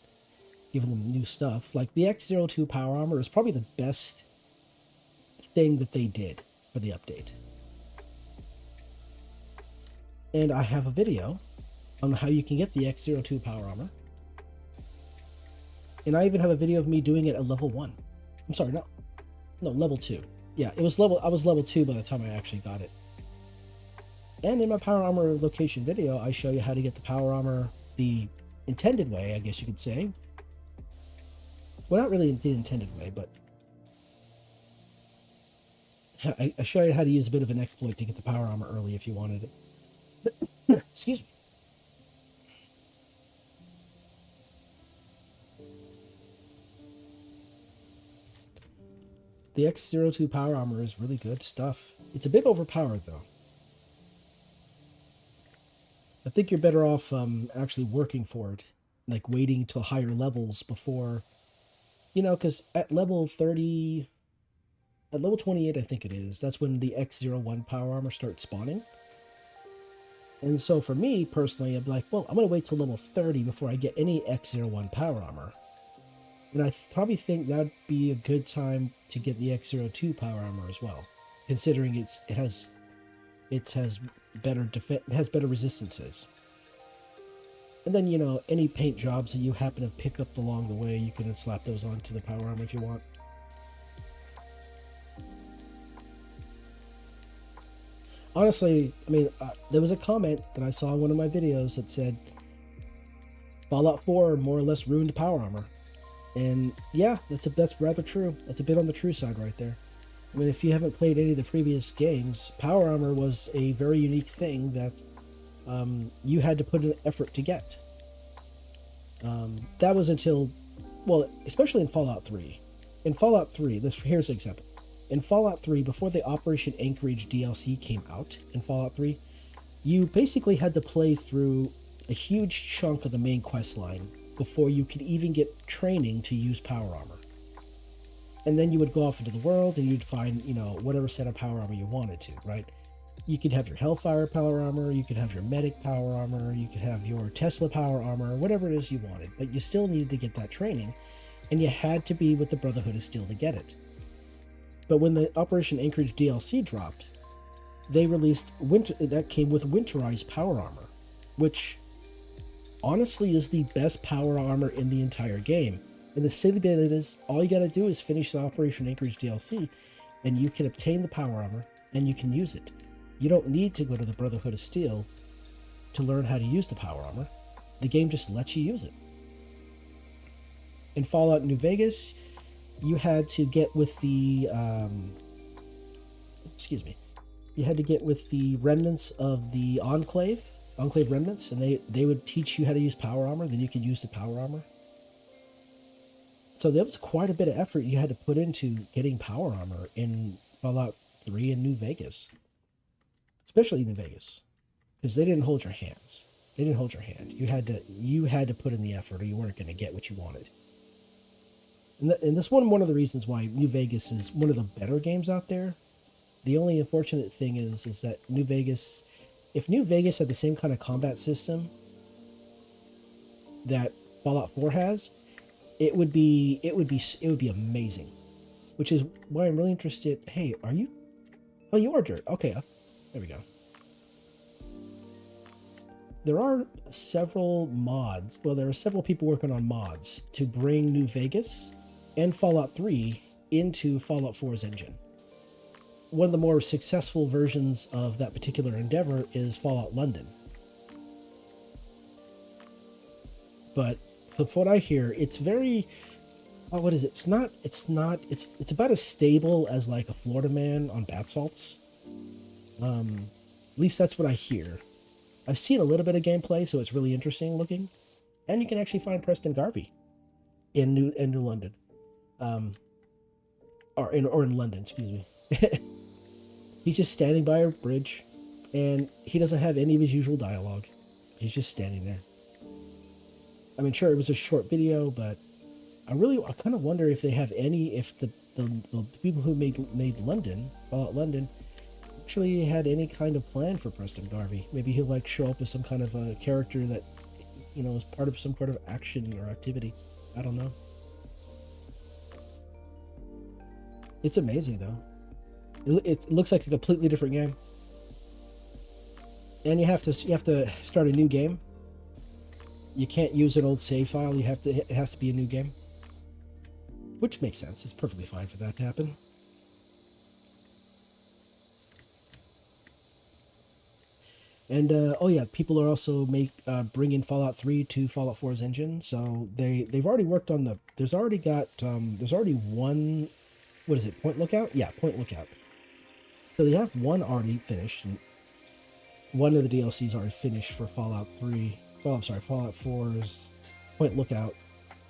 giving them new stuff. Like, the X02 Power Armor is probably the best thing that they did for the update. And I have a video on how you can get the X02 Power Armor. And I even have a video of me doing it at level 1. I'm sorry, no, level 2. Yeah, I was level 2 by the time I actually got it. And in my Power Armor location video, I show you how to get the Power Armor the intended way, I guess you could say. Well, not really the intended way, but I show you how to use a bit of an exploit to get the Power Armor early if you wanted it. Excuse me. The X02 Power Armor is really good stuff. It's a bit overpowered, though. I think you're better off actually working for it, like waiting to higher levels before, because at level 30, at level 28, I think it is, that's when the X01 Power Armor starts spawning. And so for me, personally, I'd be like, well, I'm going to wait till level 30 before I get any X01 Power Armor. And I probably think that'd be a good time to get the X02 Power Armor as well, considering it has better defense, it has better resistances. And then, any paint jobs that you happen to pick up along the way, you can slap those onto the power armor if you want. Honestly, I mean, there was a comment that I saw in one of my videos that said Fallout 4 more or less ruined power armor. And yeah, that's rather true. That's a bit on the true side right there. I mean, if you haven't played any of the previous games, power armor was a very unique thing that you had to put an effort to get. That was until, well, especially in Fallout 3. In Fallout 3, here's an example. In Fallout 3, before the Operation Anchorage DLC came out in Fallout 3, you basically had to play through a huge chunk of the main quest line before you could even get training to use power armor. And then you would go off into the world and you'd find, whatever set of power armor you wanted to, right? You could have your Hellfire power armor, you could have your Medic power armor, you could have your Tesla power armor, whatever it is you wanted, but you still needed to get that training, and you had to be with the Brotherhood of Steel to get it. But when the Operation Anchorage DLC dropped, they released that came with winterized power armor, which honestly is the best power armor in the entire game. And the silly bit of it is, all you gotta do is finish the Operation Anchorage DLC, and you can obtain the power armor, and you can use it. You don't need to go to the Brotherhood of Steel to learn how to use the power armor. The game just lets you use it. In Fallout New Vegas, you had to get with the you had to get with the remnants of the Enclave remnants, and they would teach you how to use power armor, then you could use the power armor. So there was quite a bit of effort you had to put into getting power armor in Fallout 3 and New Vegas. Especially New Vegas, because they didn't hold your hands. They didn't hold your hand. You had to put in the effort, or you weren't going to get what you wanted. And that's one of the reasons why New Vegas is one of the better games out there. The only unfortunate thing is that New Vegas, if New Vegas had the same kind of combat system that Fallout 4 has, it would be amazing. Which is why I'm really interested. Hey, are you? Oh, you are Dirt. Okay. There we go. There are several mods. Well, there are several people working on mods to bring New Vegas and Fallout 3 into Fallout 4's engine. One of the more successful versions of that particular endeavor is Fallout London. But from what I hear, it's very... what is it? It's about as stable as like a Florida Man on bath salts. At least that's what I hear. I've seen a little bit of gameplay, so it's really interesting looking. And you can actually find Preston Garvey in New London. Or in London, excuse me. He's just standing by a bridge, and he doesn't have any of his usual dialogue. He's just standing there. I mean, sure, it was a short video, but I kind of wonder if they have if the people who made London, Fallout London, actually had any kind of plan for Preston Garvey. Maybe he'll like show up as some kind of a character that, is part of some sort of action or activity. I don't know. It's amazing though. It looks like a completely different game. And you have to start a new game. You can't use an old save file. It has to be a new game. Which makes sense. It's perfectly fine for that to happen. And people are also bringing Fallout 3 to Fallout 4's engine. So they've already worked on there's already one, what is it, Point Lookout? Yeah, Point Lookout. So they have one already finished, and one of the DLCs already finished for Fallout 4's Point Lookout.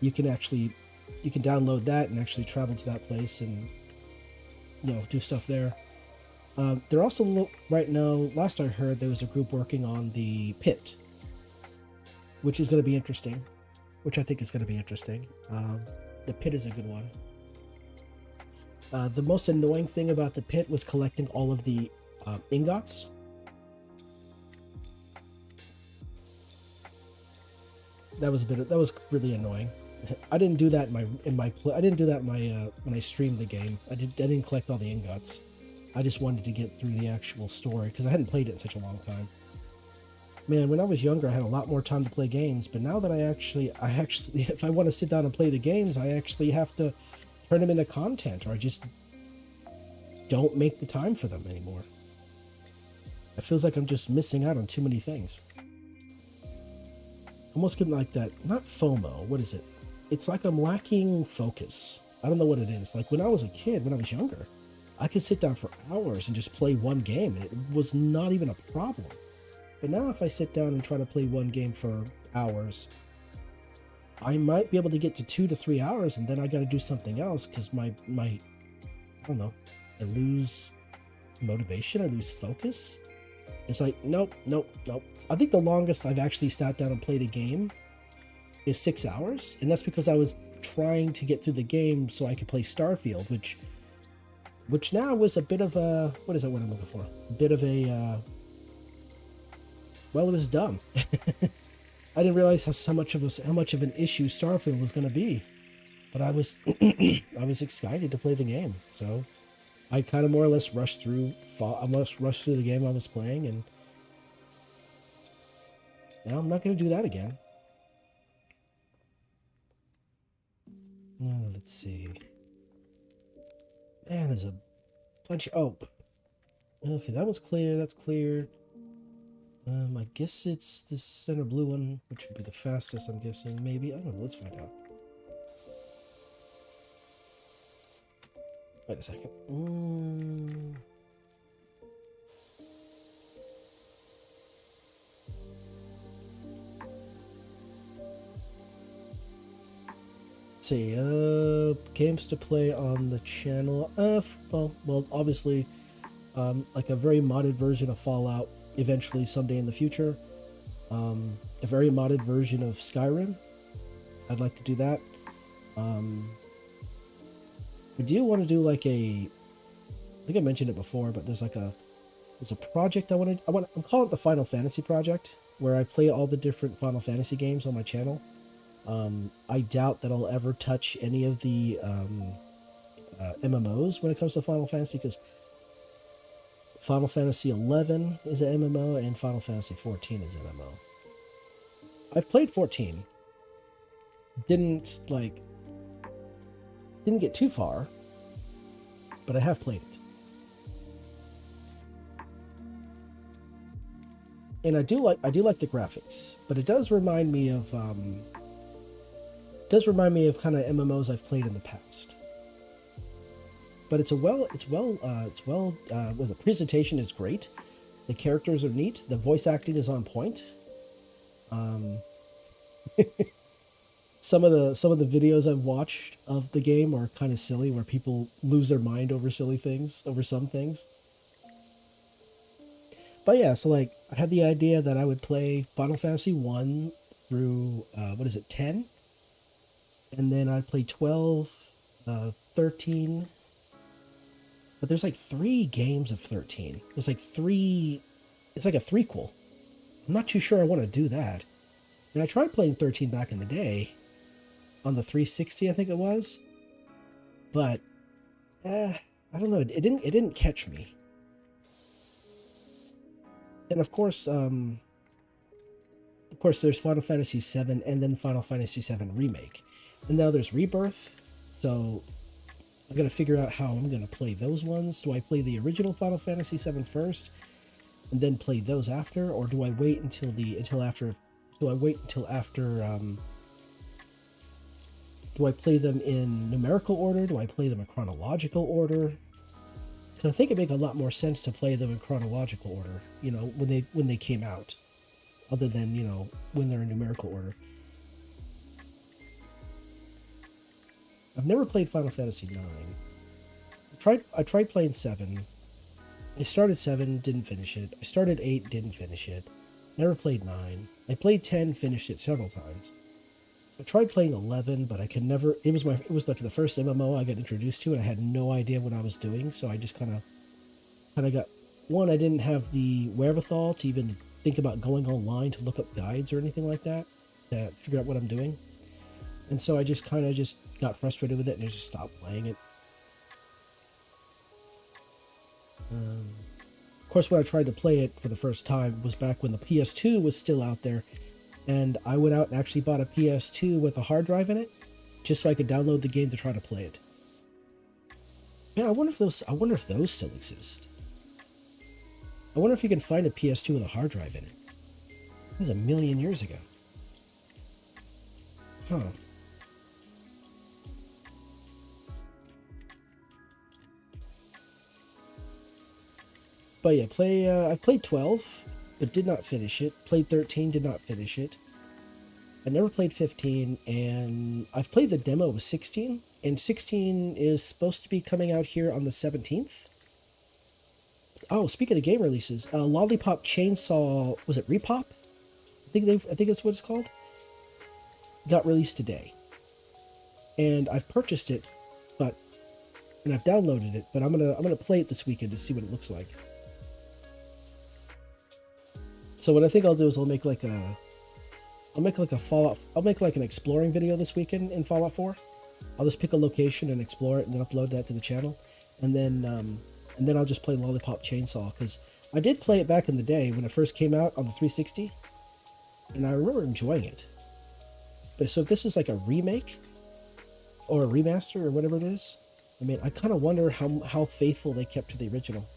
You can download that and actually travel to that place and do stuff there. They're also right now, last I heard, there was a group working on the Pit, which is going to be interesting. Which I think is going to be interesting. The Pit is a good one. The most annoying thing about the Pit was collecting all of the ingots. That was really annoying. I didn't do that when I streamed the game. I didn't collect all the ingots. I just wanted to get through the actual story because I hadn't played it in such a long time. Man, when I was younger, I had a lot more time to play games, but now that I actually, if I want to sit down and play the games, I actually have to turn them into content, or I just don't make the time for them anymore. It feels like I'm just missing out on too many things. Almost getting like that, not FOMO, what is it? It's like I'm lacking focus. I don't know what it is. Like when I was a kid, when I was younger, I could sit down for hours and just play one game, and it was not even a problem. But now if I sit down and try to play one game for hours, I might be able to get to 2 to 3 hours, and then I got to do something else because my I don't know, I lose motivation, I lose focus. It's like, nope. I think the longest I've actually sat down and played a game is 6 hours, and that's because I was trying to get through the game so I could play Starfield, which now was a bit of a, what is that word I'm looking for? A bit of a, well, it was dumb. I didn't realize how much of an issue Starfield was going to be, but I was I was excited to play the game, so I kind of more or less rushed through the game I was playing, and now I'm not going to do that again. Now let's see. Man, there's a bunch of, oh, okay, that was clear. That's clear. I guess it's this center blue one, which would be the fastest, I'm guessing. Maybe. I don't know. Let's find out. Wait a second. Let's see. Games to play on the channel. Well, obviously, like a very modded version of Fallout. Eventually, someday in the future, a very modded version of Skyrim. I'd like to do that. I do want to do like I think I mentioned it before, but there's a project I'm calling it the Final Fantasy Project, where I play all the different Final Fantasy games on my channel. I doubt that I'll ever touch any of the MMOs when it comes to Final Fantasy, because Final Fantasy 11 is an MMO and Final Fantasy 14 is an MMO. I've played 14. Didn't get too far, but I have played it. And I do like the graphics, but it does remind me of kind of MMOs I've played in the past. But the presentation is great. The characters are neat. The voice acting is on point. Some of the videos I've watched of the game are kind of silly, where people lose their mind over silly things, over some things. But yeah, so like I had the idea that I would play Final Fantasy 1 through 10, and then I'd play 12, 13. But there's like 3 games of 13. There's like 3. It's like a threequel. I'm not too sure I want to do that. And I tried playing 13 back in the day on the 360, I think it was. But I don't know. It didn't catch me. And of course, there's Final Fantasy VII and then Final Fantasy VII Remake, and now there's Rebirth. So I gotta figure out how I'm gonna play those ones. Do I play the original Final Fantasy VII first, and then play those after, or do I wait until after? Do I play them in numerical order? Do I play them in chronological order? Because I think it makes a lot more sense to play them in chronological order, when they came out, other than, when they're in numerical order. I've never played Final Fantasy IX. I tried playing 7. I started 7, didn't finish it. I started 8, didn't finish it. Never played 9. I played 10, finished it several times. I tried playing 11, but I could never. It was like the first MMO I got introduced to, and I had no idea what I was doing. So I just kind of got. One, I didn't have the wherewithal to even think about going online to look up guides or anything like that to figure out what I'm doing. And so I just got frustrated with it and I just stopped playing it. Of course, when I tried to play it for the first time was back when the PS2 was still out there, and I went out and actually bought a PS2 with a hard drive in it, just so I could download the game to try to play it. Man, I wonder if those still exist. I wonder if you can find a PS2 with a hard drive in it. That was a million years ago. Huh. But yeah, I played 12, but did not finish it. Played 13, did not finish it. I never played 15, and I've played the demo of 16, and 16 is supposed to be coming out here on the 17th. Oh, speaking of game releases, Lollipop Chainsaw, was it Repop? I think that's what it's called. Got released today, and I've purchased it, and I've downloaded it. But I'm gonna play it this weekend to see what it looks like. So what I think I'll do is I'll make like an exploring video this weekend in Fallout 4. I'll just pick a location and explore it, and then upload that to the channel, and then I'll just play Lollipop Chainsaw, because I did play it back in the day when it first came out on the 360, and I remember enjoying it. But so if this is like a remake or a remaster or whatever it is, I mean, I kind of wonder how faithful they kept to the original.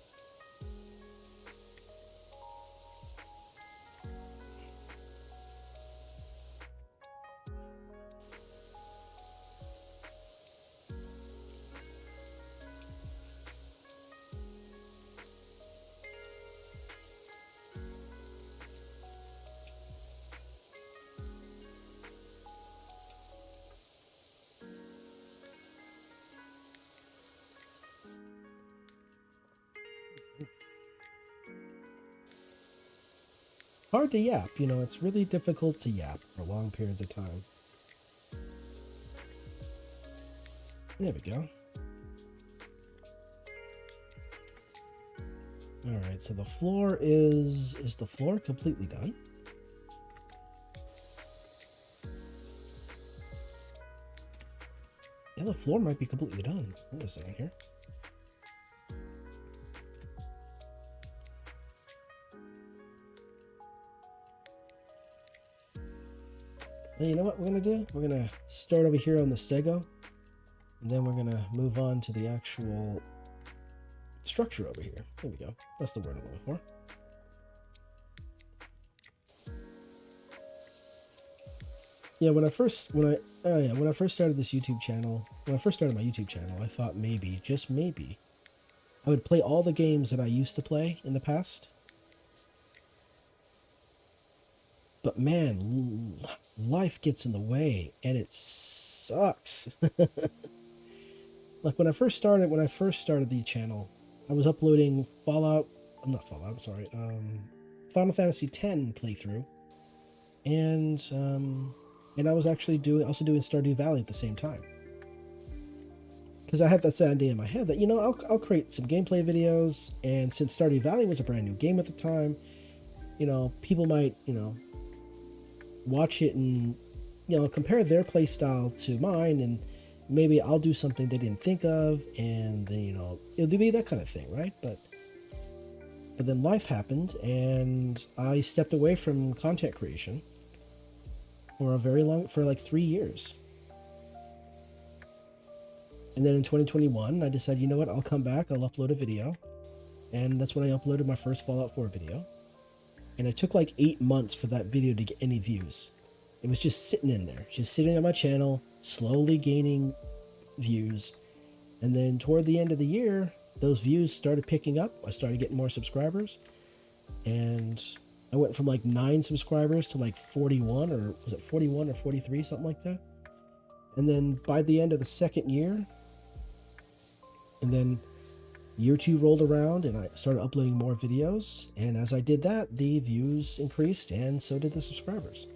Hard to yap, it's really difficult to yap for long periods of time. There we go. Alright, so the floor is the floor completely done? Yeah, the floor might be completely done. Wait a second here. Well, you know what we're going to do? We're going to start over here on the stego, and then we're going to move on to the actual structure over here. There we go. That's the word I'm looking for. Yeah, when I first started this YouTube channel, when I first started my YouTube channel, I thought maybe, just maybe, I would play all the games that I used to play in the past. But man, life gets in the way, and it sucks. Like when I first started the channel, I was uploading Final Fantasy X playthrough, and I was actually doing Stardew Valley at the same time. Because I had that sad idea in my head that, I'll create some gameplay videos, and since Stardew Valley was a brand new game at the time, people might, watch it and, compare their play style to mine, and maybe I'll do something they didn't think of, and then, it'll be that kind of thing, right? But then life happened, and I stepped away from content creation for like 3 years. And then in 2021, I decided, you know what, I'll come back, I'll upload a video. And that's when I uploaded my first Fallout 4 video. And it took like 8 months for that video to get any views. It was just sitting in there, just sitting on my channel, slowly gaining views. And then toward the end of the year, those views started picking up. I started getting more subscribers. And I went from like 9 subscribers to like 41, or was it 41 or 43, something like that. And then by the end of the second year, and then year 2 rolled around, and I started uploading more videos. And as I did that, the views increased, and so did the subscribers.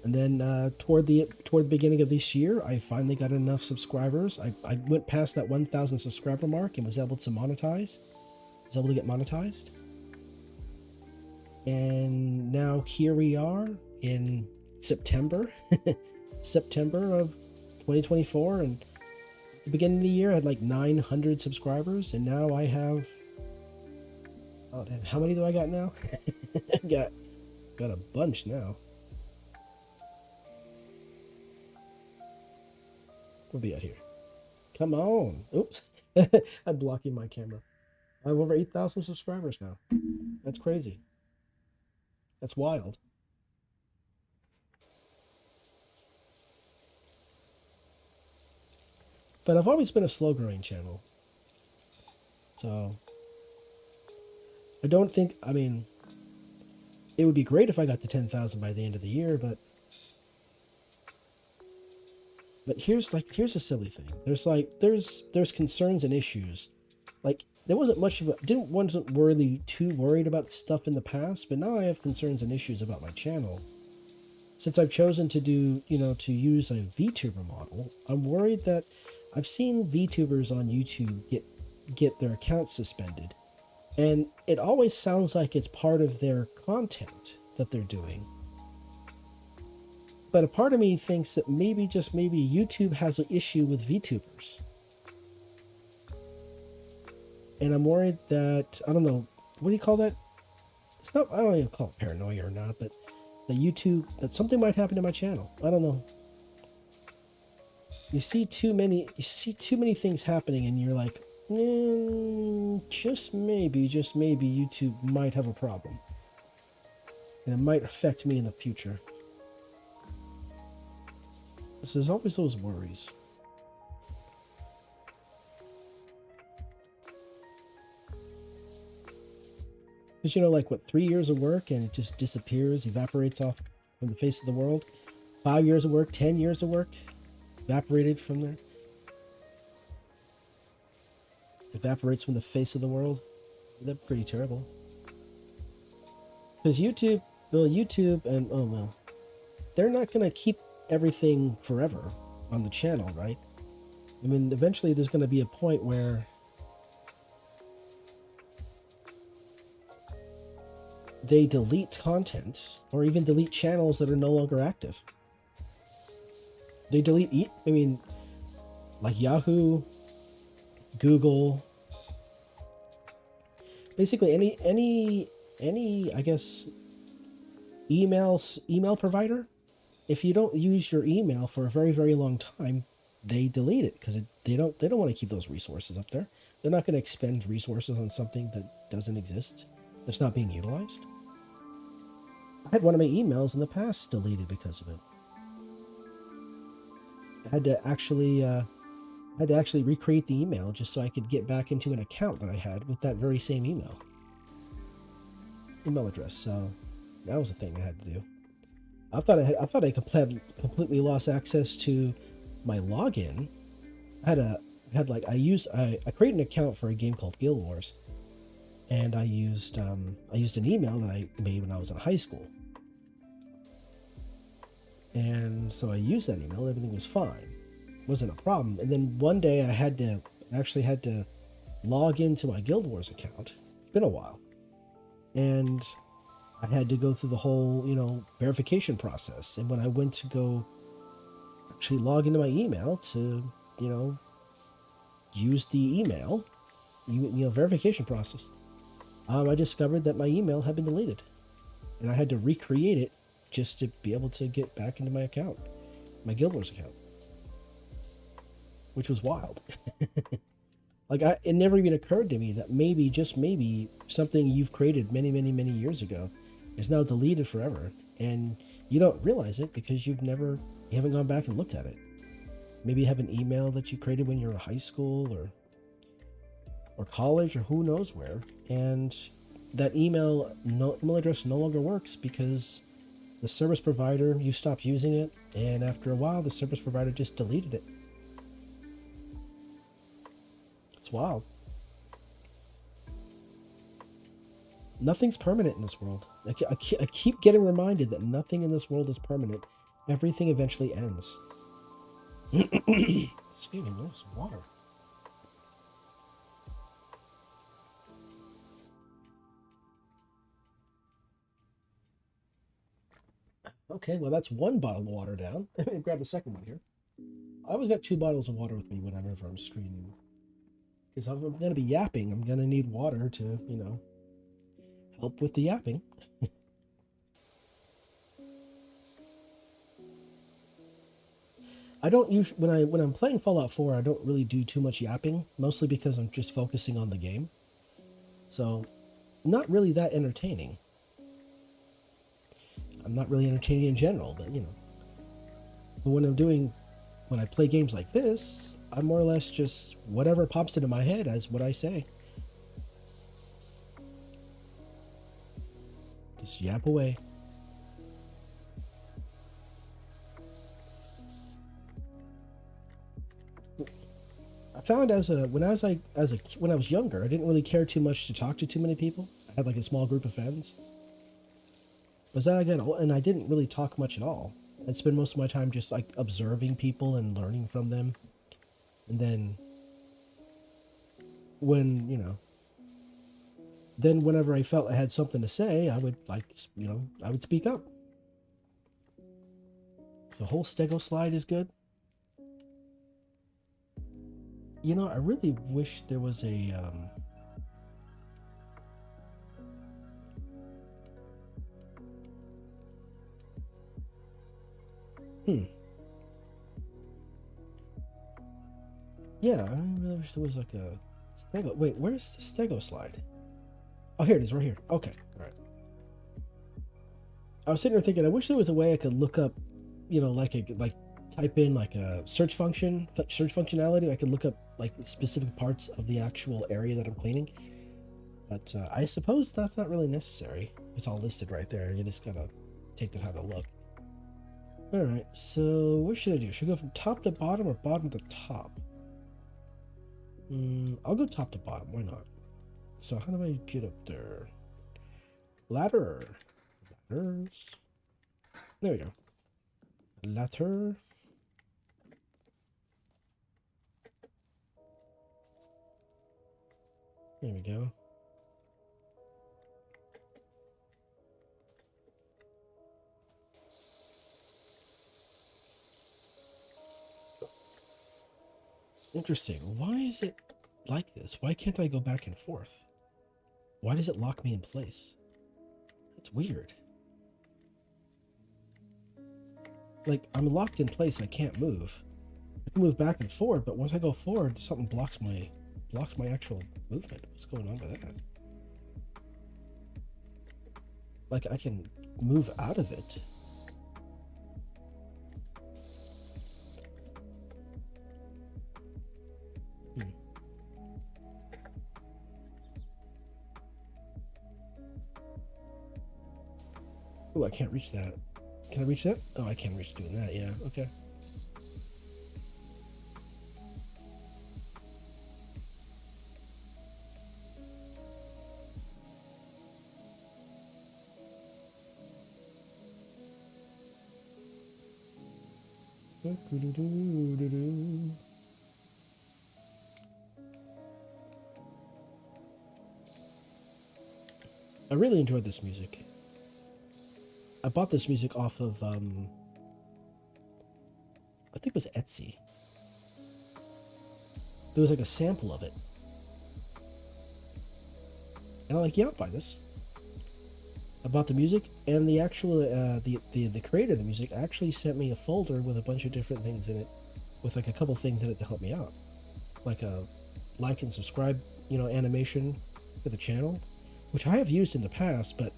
And then toward the beginning of this year, I finally got enough subscribers. I went past that 1,000 subscriber mark and was able to get monetized. And now here we are in September, September of 2024, and at the beginning of the year I had like 900 subscribers, and now I have, oh, how many do I got now? got a bunch now. We'll be out here. Come on. Oops. I'm blocking my camera. I have over 8,000 subscribers now. That's crazy. That's wild. But I've always been a slow growing channel. So I don't think, I mean, it would be great if I got to 10,000 by the end of the year, but here's a silly thing. There's concerns and issues. Like there wasn't much of a, didn't wasn't really too worried about stuff in the past, but now I have concerns and issues about my channel. Since I've chosen to do, to use a VTuber model, I'm worried that I've seen VTubers on YouTube get their accounts suspended. And it always sounds like it's part of their content that they're doing. But a part of me thinks that maybe, just maybe, YouTube has an issue with VTubers. And I'm worried that, I don't know, what do you call that? It's not, I don't even call it paranoia or not, but that something might happen to my channel. I don't know. You see too many things happening and you're like, just maybe YouTube might have a problem. And it might affect me in the future. So there's always those worries. Because, like 3 years of work and it just disappears, evaporates off from the face of the world. 5 years of work, 10 years of work, evaporated from there. Evaporates from the face of the world. That's pretty terrible. Because YouTube and, they're not going to keep everything forever on the channel, right? I mean, eventually there's going to be a point where they delete content or even delete channels that are no longer active. They delete, like Yahoo, Google, basically any I guess email provider. If you don't use your email for a very, very long time, they delete it because they don't want to keep those resources up there. They're not going to expend resources on something that doesn't exist, that's not being utilized. I had one of my emails in the past deleted because of it. I had to actually recreate the email just so I could get back into an account that I had with that very same email address. So that was a thing I had to do. I thought I completely lost access to my login. I created an account for a game called Guild Wars, and I used an email that I made when I was in high school. And so I used that email, everything was fine. Wasn't a problem. And then one day I had to log into my Guild Wars account. It's been a while. And I had to go through the whole, verification process. And when I went to go actually log into my email to, use the email, verification process, I discovered that my email had been deleted. And I had to recreate it just to be able to get back into my account, my Guild Wars account, which was wild. It never even occurred to me that maybe, just maybe, something you've created many, many, many years ago is now deleted forever, and you don't realize it because you haven't gone back and looked at it. Maybe you have an email that you created when you were in high school or college or who knows where, and that email address no longer works because the service provider, you stopped using it, and after a while the service provider just deleted it. It's wild. Nothing's permanent in this world. I keep getting reminded that nothing in this world is permanent. Everything eventually ends. Excuse me, there's some water. Okay, well that's one bottle of water down. Let me grab the second one here. I always got two bottles of water with me whenever I'm streaming. Because I'm going to be yapping. I'm going to need water to, help with the yapping. I don't usually when I'm playing Fallout 4, I don't really do too much yapping, mostly because I'm just focusing on the game. So, not really that entertaining. I'm not really entertaining in general, but. But when I play games like this, I'm more or less just whatever pops into my head as what I say. Just yap away. I found when I was when I was younger, I didn't really care too much to talk to too many people. I had like a small group of friends. But as I got old, and I didn't really talk much at all. I'd spend most of my time just like observing people and learning from them. And then when, then whenever I felt I had something to say, I would I would speak up. So whole stego slide is good. I really wish there was a hmm. Yeah, I really wish there was like a stego. Wait, where's the stego slide? Oh, here it is, right here. Okay, all right. I was sitting there thinking, I wish there was a way I could look up, like type in like a search functionality. I could look up like specific parts of the actual area that I'm cleaning. But I suppose that's not really necessary. It's all listed right there. You just gotta take the time to look. All right. So what should I do? Should I go from top to bottom or bottom to top? I'll go top to bottom. Why not? So how do I get up there? Ladder. Ladders. There we go. Ladder. There we go. Interesting. Why is it like this? Why can't I go back and forth? Why does it lock me in place? That's weird. Like, I'm locked in place. I can't move. I can move back and forth, but once I go forward, something blocks my actual movement. What's going on with that? Like, I can move out of it. Oh, I can't reach that. Can I reach that? Oh, I can't reach doing that. Yeah, okay. I really enjoyed this music. I bought this music off of, I think it was Etsy. There was like a sample of it. And I'm like, yeah, I'll buy this. I bought the music, and the actual, the creator of the music actually sent me a folder with a bunch of different things in it, with like a couple things in it to help me out. Like a like and subscribe, animation for the channel, which I have used in the past, but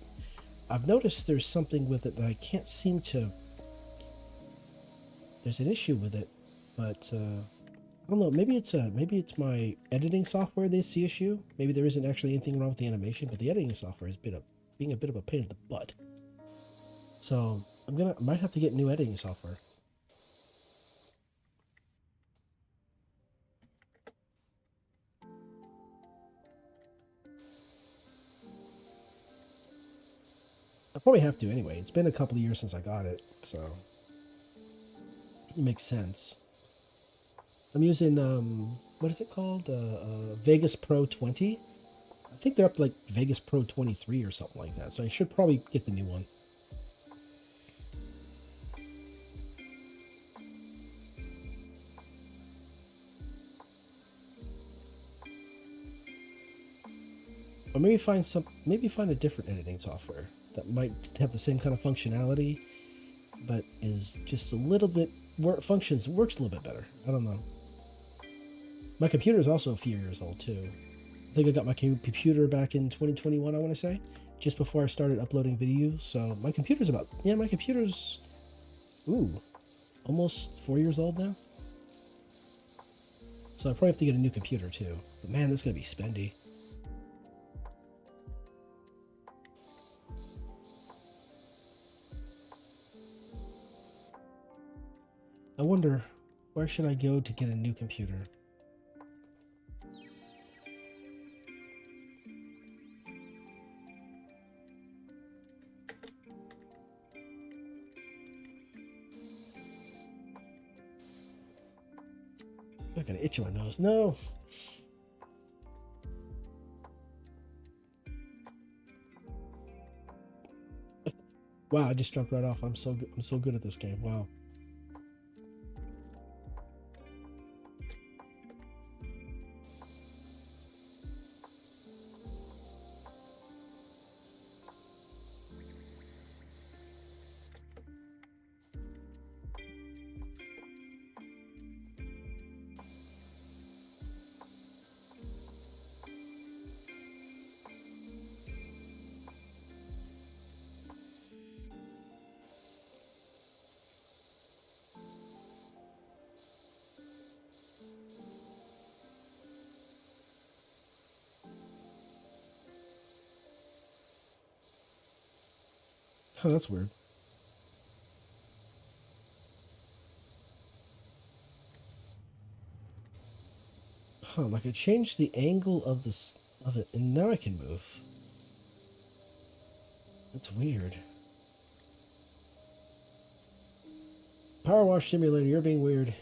I've noticed there's something with it that I can't seem to. There's an issue with it, but I don't know. Maybe it's my editing software that's the issue. Maybe there isn't actually anything wrong with the animation, but the editing software has been being a bit of a pain in the butt. So I might have to get new editing software. I probably have to anyway. It's been a couple of years since I got it, so it makes sense. I'm using what is it called? Vegas Pro 20. I think they're up to like Vegas Pro 23 or something like that. So I should probably get the new one. Or maybe find a different editing software that might have the same kind of functionality, but is just a little bit works a little bit better. I don't know. My computer is also a few years old too. I think I got my computer back in 2021. I want to say, just before I started uploading videos. So my computer's ooh, almost 4 years old now. So I probably have to get a new computer too. But man, that's gonna be spendy. I wonder, where should I go to get a new computer? I got an itch in my nose. No. Wow, I just jumped right off. I'm so good at this game. Wow. Oh, that's weird. Huh, like I changed the angle of it, and now I can move. That's weird. Power Wash Simulator, you're being weird.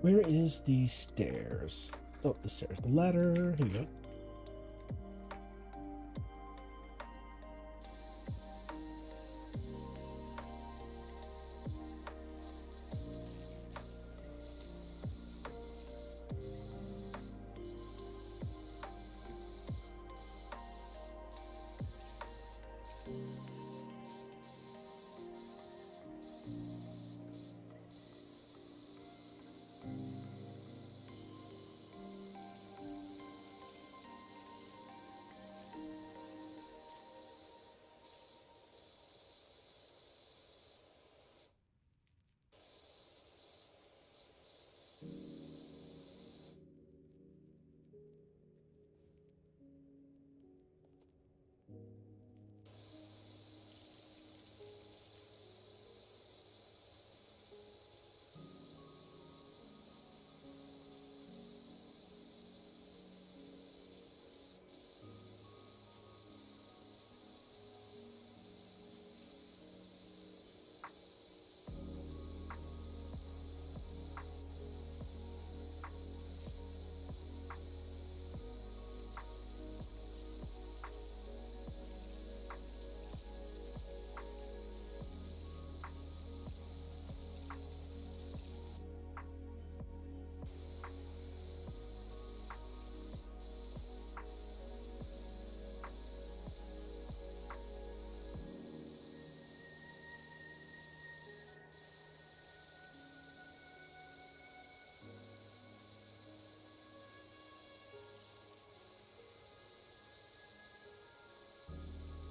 Where is the stairs? Oh, the stairs. The ladder. Here we go.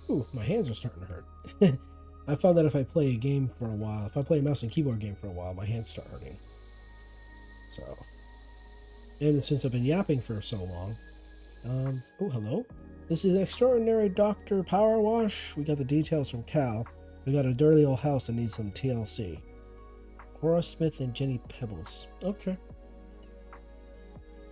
Ooh, my hands are starting to hurt. I found that if I play a game for a while, if I play a mouse and keyboard game for a while, my hands start hurting. So, and since I've been yapping for so long, oh, hello. This is an extraordinary Dr. Power Wash. We got the details from Cal. We got a dirty old house that needs some TLC. Cora Smith and Jenny Pebbles. Okay.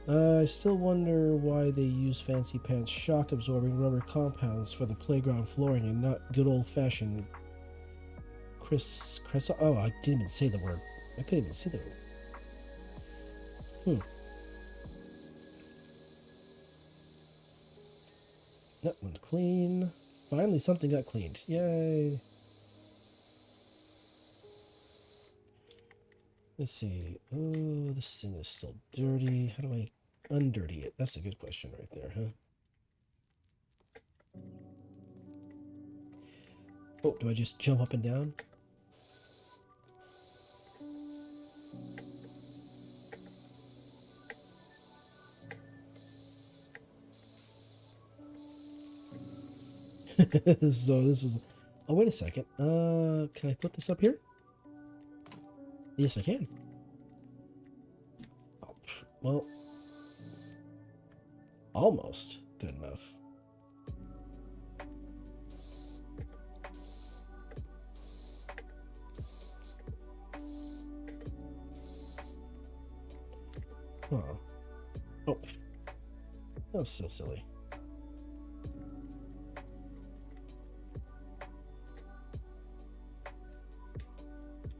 I still wonder why they use fancy pants shock absorbing rubber compounds for the playground flooring and not good old fashioned Chris. Oh, I didn't even say the word. I couldn't even say the word. That one's clean. Finally, something got cleaned. Yay. Let's see. Oh, this thing is still dirty. How do I undirty it? That's a good question right there, huh? Oh, do I just jump up and down? this is. Oh, wait a second. Can I put this up here? Yes, I can. Oh, well, almost good enough. Oh. Oh. That was so silly.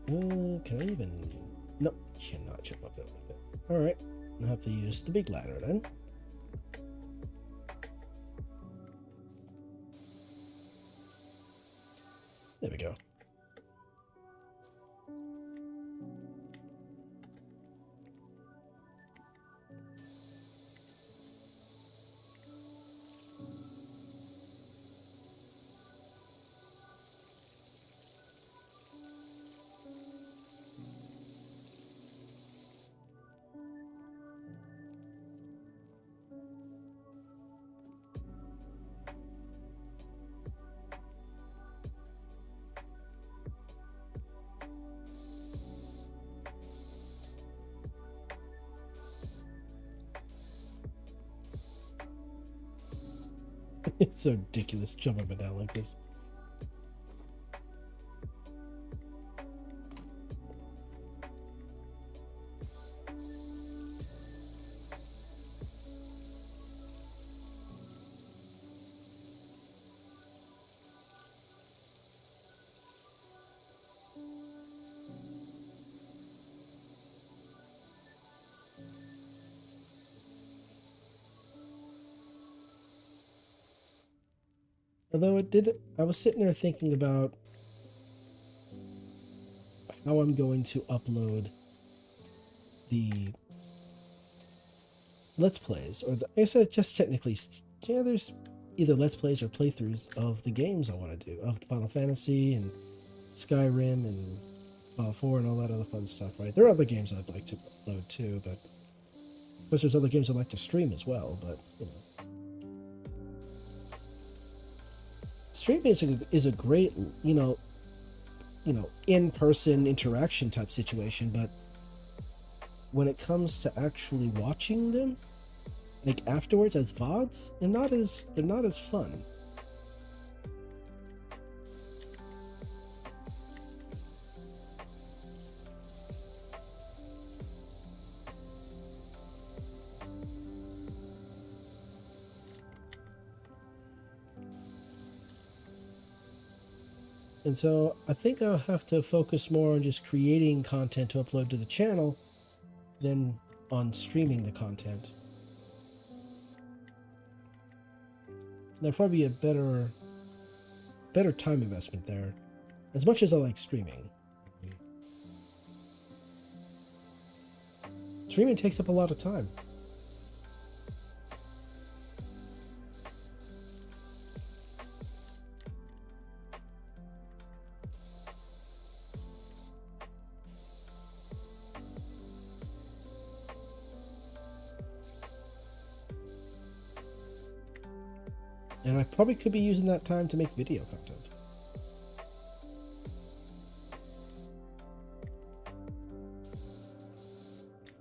Can I even... Nope, cannot jump up there like that. Alright, I'll have to use the big ladder then. There we go. It's so ridiculous jumping up and down like this. Although it did, I was sitting there thinking about how I'm going to upload the Let's Plays, or the, I guess I just technically, yeah, there's either Let's Plays or playthroughs of the games I want to do, of Final Fantasy and Skyrim and Fallout 4 and all that other fun stuff, right? There are other games I'd like to upload too, but of course there's other games I'd like to stream as well, but, you know. Streaming is a great, in-person interaction type situation, but when it comes to actually watching them, like afterwards as VODs, they're not as fun. And so I think I'll have to focus more on just creating content to upload to the channel than on streaming the content. There'll probably be a better time investment there, as much as I like streaming. Streaming takes up a lot of time. And I probably could be using that time to make video content.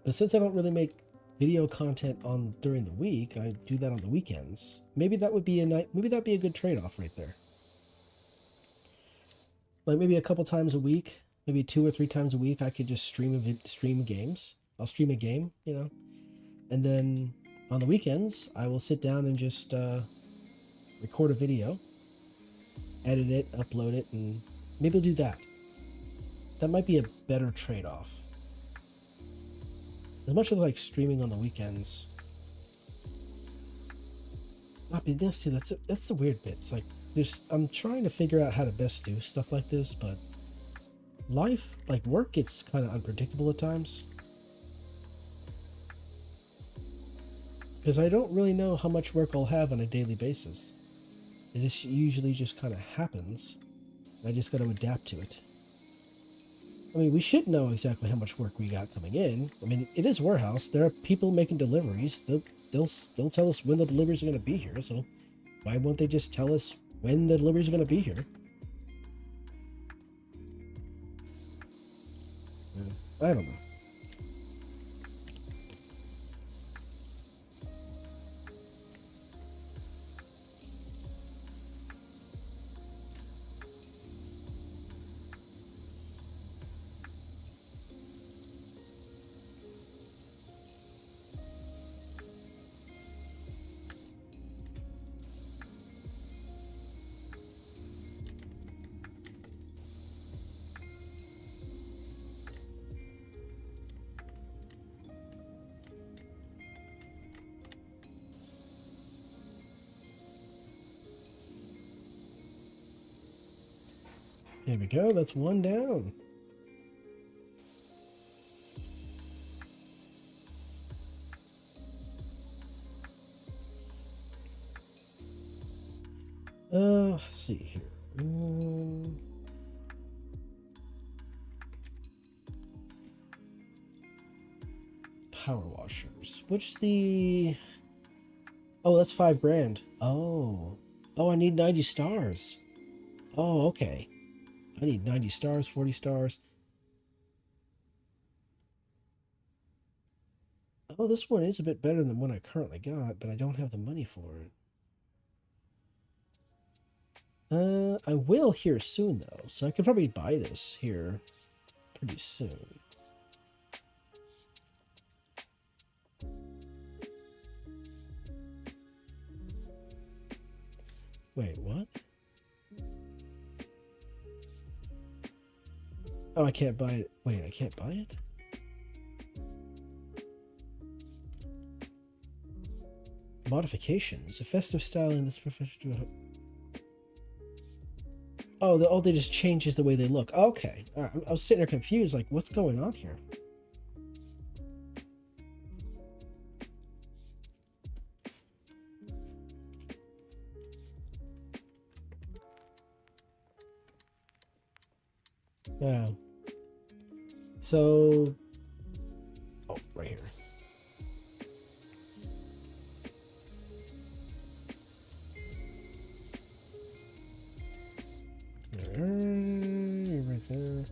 But since I don't really make video content on during the week, I do that on the weekends. Maybe that would be maybe that'd be a good trade-off right there. Like maybe a couple times a week, maybe 2 or 3 times a week, I could just stream games. I'll stream a game, and then on the weekends, I will sit down and just record a video, edit it, upload it, and maybe I'll do that. That might be a better trade-off. As much as I like streaming on the weekends, see, that's the weird bit. It's like I'm trying to figure out how to best do stuff like this, but life, like work, gets kind of unpredictable at times. Because I don't really know how much work I'll have on a daily basis. This usually just kind of happens. I just got to adapt to it. I mean, we should know exactly how much work we got coming in. I mean, it is warehouse. There are people making deliveries. They'll tell us when the deliveries are going to be here. So why won't they just tell us when the deliveries are going to be here? I don't know. There we go. That's one down. Let's see here. Power washers. Which the... Oh, that's $5,000. Oh, I need 90 stars. Oh, okay. I need 90 stars, 40 stars. Oh, this one is a bit better than what I currently got, but I don't have the money for it. I will here soon, though, so I could probably buy this here pretty soon. Wait, what? Oh, I can't buy it. Wait, I can't buy it? Modifications. A festive style in this professional... Oh, they just changes the way they look. Okay. All right. I was sitting there confused, like, what's going on here? Yeah. So... Oh, right here. Right there.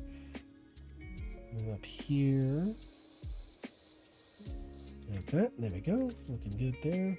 And up here. Like that. There we go. Looking good there.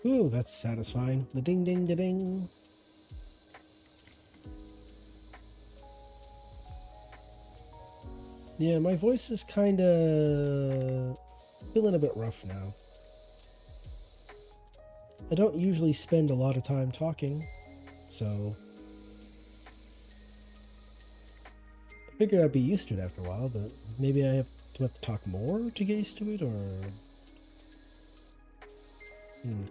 Ooh, that's satisfying. The ding ding da ding. Yeah, my voice is kind of feeling a bit rough now. I don't usually spend a lot of time talking, so I figured I'd be used to it after a while, but maybe do I have to talk more to get used to it, or... Hmm.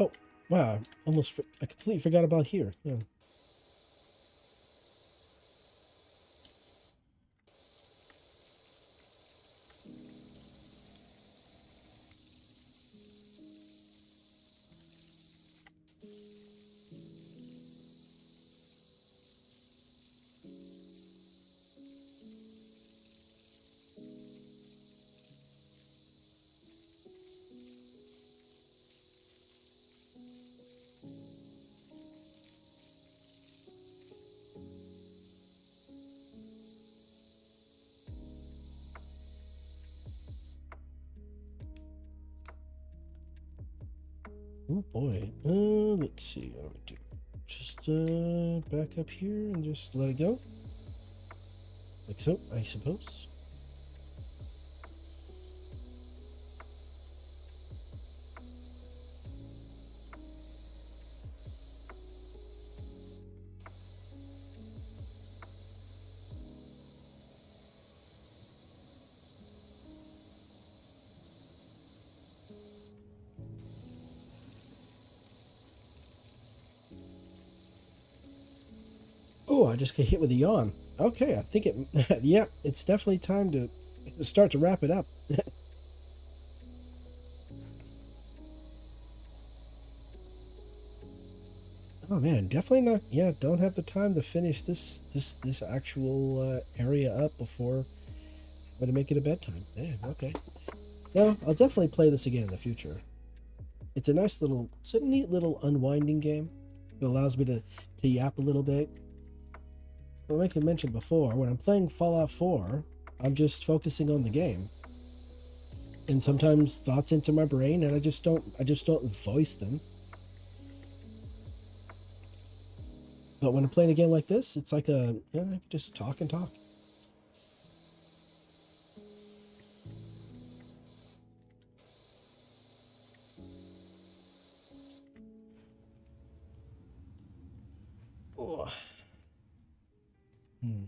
Oh, wow! I completely forgot about here. Yeah. Oh boy. Let's see. What do we do? Just back up here and just let it go. Like so, I suppose. Oh, I just got hit with a yawn. Okay, I think it. Yeah, it's definitely time to start to wrap it up. Oh man, definitely not. Yeah, don't have the time to finish this actual area up before I'm gonna make it a bedtime. Yeah, okay. No, I'll definitely play this again in the future. It's a neat little unwinding game. It allows me to yap a little bit. But like I mentioned before, when I'm playing Fallout 4, I'm just focusing on the game. And sometimes thoughts enter my brain and I just don't voice them. But when I'm playing a game like this, it's like I can just talk and talk. Oh. Hmm.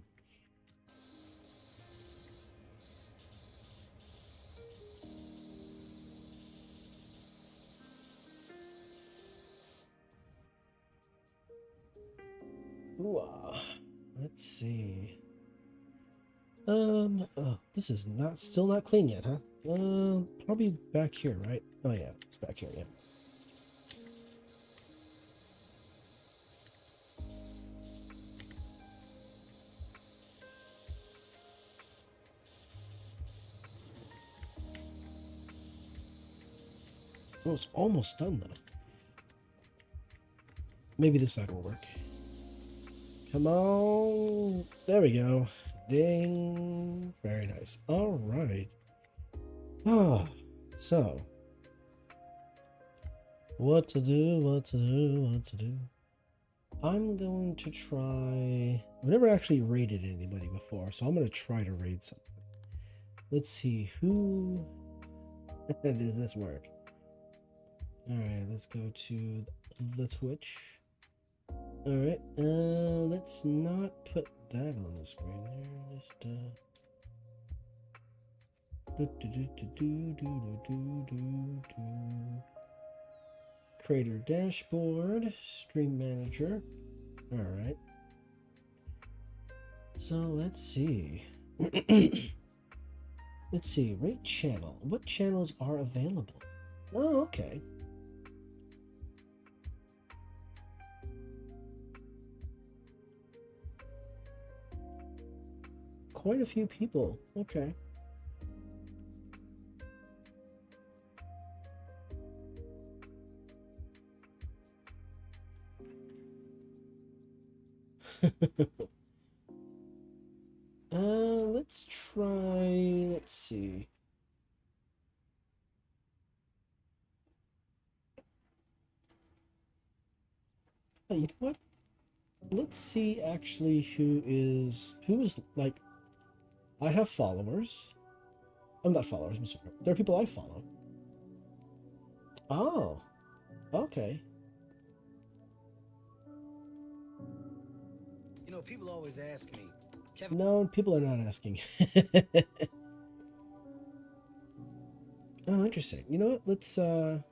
Ooh, let's see. Oh, this is not still not clean yet, huh? Probably back here, right? Oh yeah, it's back here, yeah. Oh, it's almost done though. Maybe this side will work. Come on. There we go. Ding. Very nice. All right. Oh, so What to do, what to do, what to do. I'm going to try... I've never actually raided anybody before, so I'm going to try to raid something. Let's see, who... Does this work? Alright, let's go to the Twitch. Alright, let's not put that on the screen here. Just, Creator dashboard, stream manager. Alright. So let's see. Let's see, rate channel. What channels are available? Oh, okay. Quite a few people. Okay. Let's try, let's see. Oh, you know what? Let's see actually who is like, I have followers. I'm not followers, I'm sorry. There are people I follow. Oh, okay. You know, people always ask me, Kevin. No, people are not asking. Oh, interesting. You know what? Let's I'm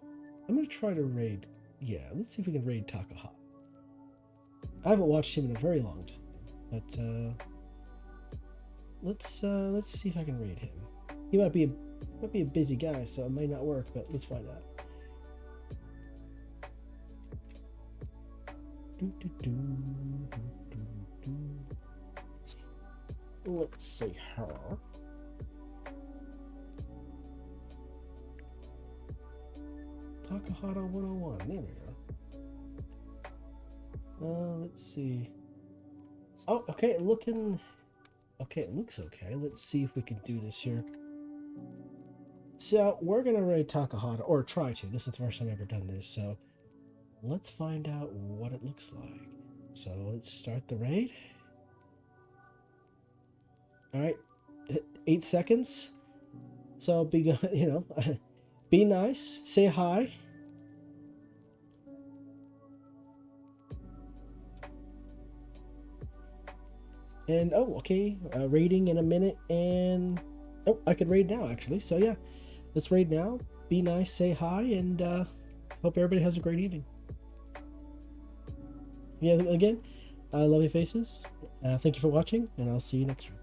gonna try to raid. Yeah, let's see if we can raid Takahata. I haven't watched him in a very long time, but let's see if I can raid him. He might be a busy guy, so it might not work, but let's find out. Let's see her. Takahata 101. There we go. Let's see. Oh, okay, looking. Okay, it looks okay. Let's see if we can do this here. So we're gonna raid Takahata, or try to. This is the first time I've ever done this, so let's find out what it looks like. So let's start the raid. All right, 8 seconds. So be good, you know, be nice, say hi. And oh, okay, raiding in a minute, and oh, I could raid now actually. So yeah, let's raid now. Be nice, say hi, and hope everybody has a great evening. Yeah, again, I love your faces. Thank you for watching, and I'll see you next time.